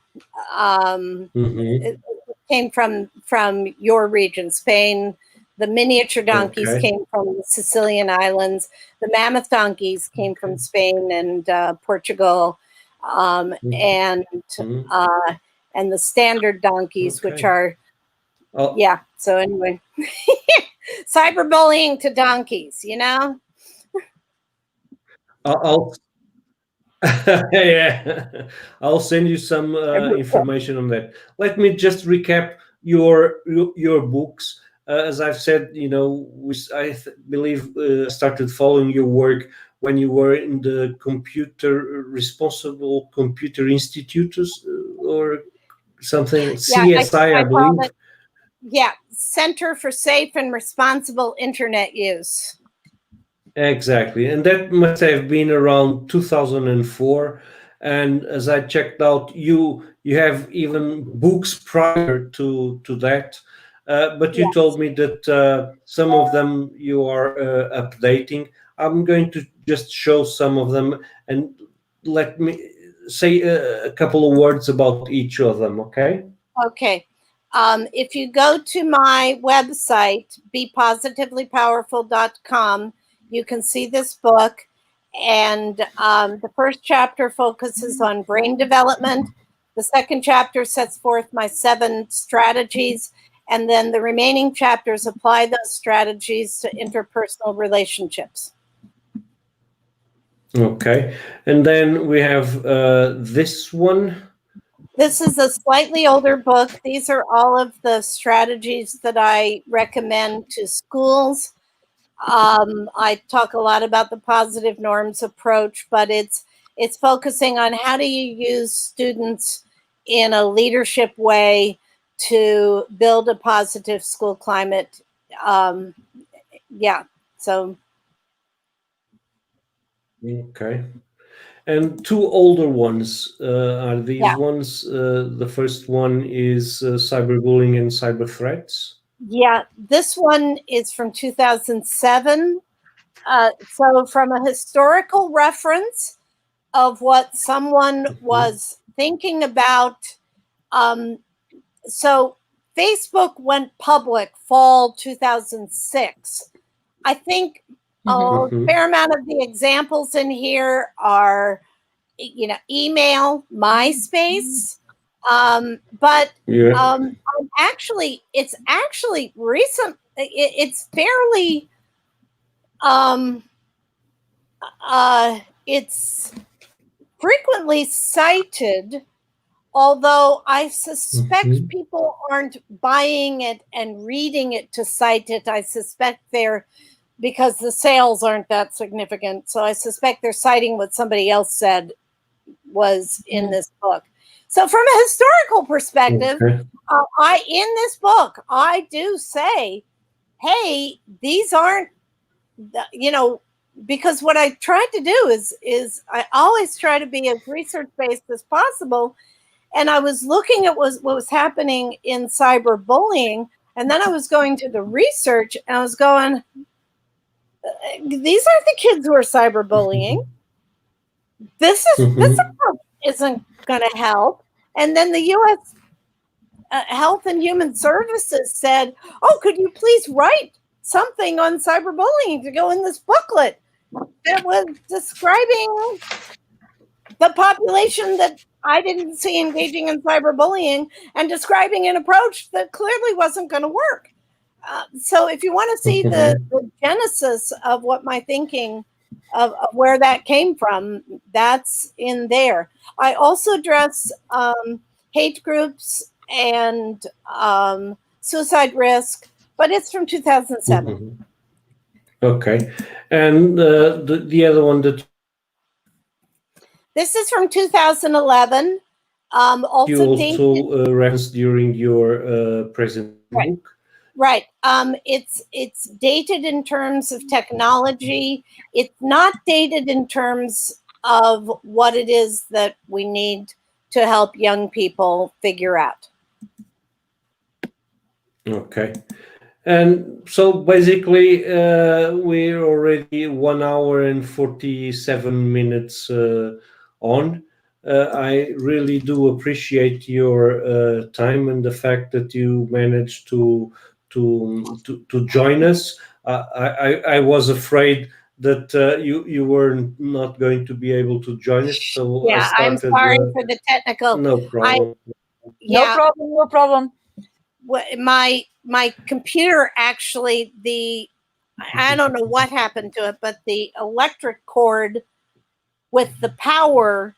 It came from your region, Spain. The miniature donkeys came from the Sicilian islands. The mammoth donkeys came from Spain and Portugal, and the standard donkeys, which are So anyway, cyberbullying to donkeys, you know. Yeah, I'll send you some information on that. Let me just recap your books. As I've said, believe started following your work when you were in the Responsible Computer Institute or something, Yeah, CSI, I call believe. it, yeah, Center for Safe and Responsible Internet Use. Exactly, and that must have been around 2004. And as I checked out, you have even books prior to that, but you Yes. told me that some of them you are updating. I'm going to just show some of them, and let me say a couple of words about each of them. Okay. Okay. If you go to my website, bepositivelypowerful.com, you can see this book. And the first chapter focuses on brain development. The second chapter sets forth my 7 strategies. And then the remaining chapters apply those strategies to interpersonal relationships. Okay. And then we have this one. This is a slightly older book. These are all of the strategies that I recommend to schools. I talk a lot about the positive norms approach, but it's focusing on how do you use students in a leadership way to build a positive school climate. Yeah, so. Okay. And 2 older ones are these ones. The first one is cyberbullying and cyber threats. Yeah, this one is from 2007. So from a historical reference of what someone was thinking about, so Facebook went public fall 2006. I think a fair amount of the examples in here are, email, MySpace, but actually, it's actually recent. It's fairly, it's frequently cited, although I suspect people aren't buying it and reading it to cite it. I suspect they're, because the sales aren't that significant. So I suspect they're citing what somebody else said was in this book. So from a historical perspective, in this book, I do say, hey, these aren't, because what I tried to do is I always try to be as research-based as possible. And I was looking at what was happening in cyberbullying. And then I was going to the research and I was going, these aren't the kids who are cyberbullying. This isn't going to help. And then the U.S. Health and Human Services said, oh, could you please write something on cyberbullying to go in this booklet that was describing the population that I didn't see engaging in cyberbullying and describing an approach that clearly wasn't going to work. So if you want to see the genesis of what my thinking of where that came from, that's in there. I also address hate groups and suicide risk, but it's from 2007. Okay. And the other one that this is from 2011. Also referenced during your present book. Right. It's dated in terms of technology. It's not dated in terms of what it is that we need to help young people figure out. Okay. And so basically, we're already 1 hour and 47 minutes on. I really do appreciate your time and the fact that you managed to join us. I was afraid that you were not going to be able to join us, so yeah, I started. I'm sorry for the technical. No problem. No problem. My computer actually, I don't know what happened to it, but the electric cord with the power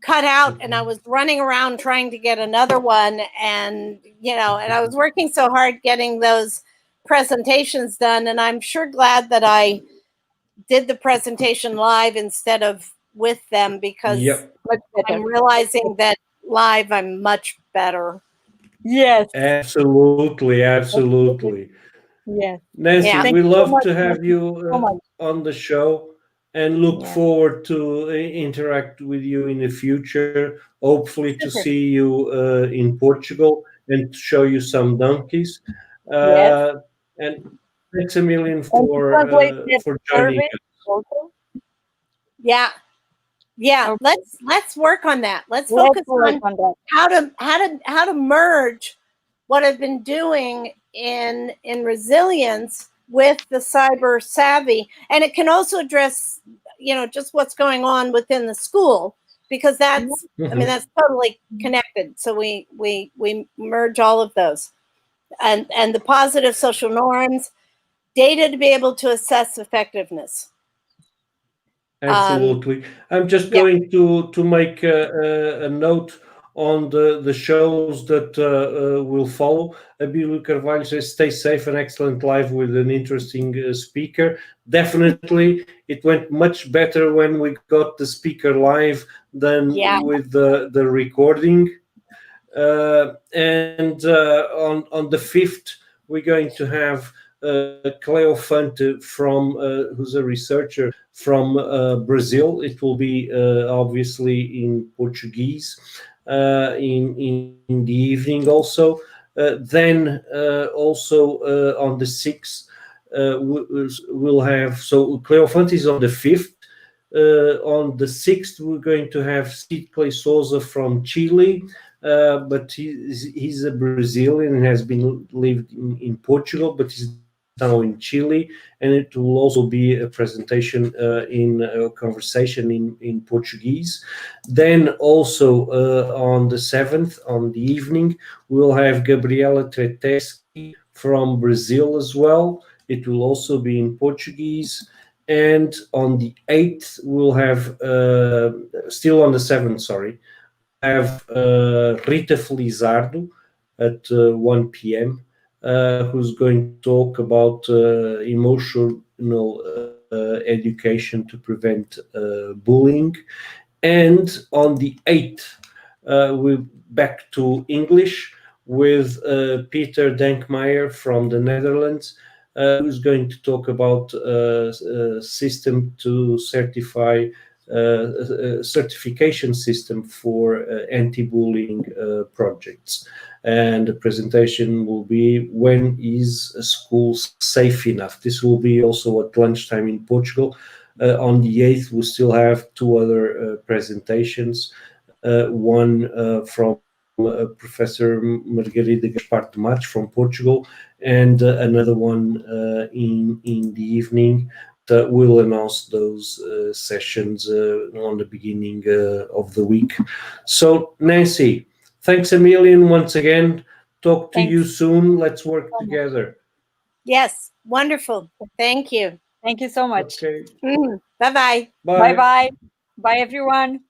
cut out, and I was running around trying to get another one, and and I was working so hard getting those presentations done, and I'm sure glad that I did the presentation live instead of with them, because I'm realizing that live I'm much better. Yes. Absolutely. Yes. Nancy, Yeah. we Thank you so love much, to have Nancy. you So much. on the show, and look Yeah. forward to interact with you in the future. Hopefully to Super. see you in Portugal and to show you some donkeys. Yes. And thanks a million And to translate that for joining survey us. also. Yeah. Okay. Let's work on that. Let's Let's focus work on on that. how to merge what I've been doing in resilience with the cyber savvy, and it can also address just what's going on within the school, because that's I mean that's totally connected. So we merge all of those, and the positive social norms, data to be able to assess effectiveness. Absolutely. I'm just going to make a note on the shows that will follow. Abílio Carvalho says, stay safe and excellent live with an interesting speaker. Definitely, it went much better when we got the speaker live than with the recording. And on the 5th, we're going to have Cleo Fante from who's a researcher from Brazil. It will be obviously in Portuguese in the evening also. Then also on the 6th, we'll have, so Cleo Fante is on the 5th. On the 6th, we're going to have Cid Clay Souza from Chile, but he's a Brazilian and has been lived in Portugal, but he's now in Chile, and it will also be a presentation in a conversation in Portuguese. Then also on the 7th, on the evening, we'll have Gabriela Treteschi from Brazil as well. It will also be in Portuguese. And on the 8th, we'll have, still on the 7th, sorry, have Rita Felizardo at 1 p.m., who's going to talk about emotional education to prevent bullying. And on the 8th, we're back to English with Peter Dankmeyer from the Netherlands, who's going to talk about a system to certify a certification system for anti-bullying projects. And the presentation will be, when is a school safe enough? This will be also at lunchtime in Portugal. On the 8th, we still have two other presentations. One from Professor Margarida Gaspar de Matos from Portugal, and another one in the evening. We'll announce those sessions on the beginning of the week. So, Nancy, thanks a million once again. Talk to you soon. Let's work together. Yes, wonderful. Thank you. Thank you so much. Okay. Bye-bye. Bye-bye. Bye, everyone.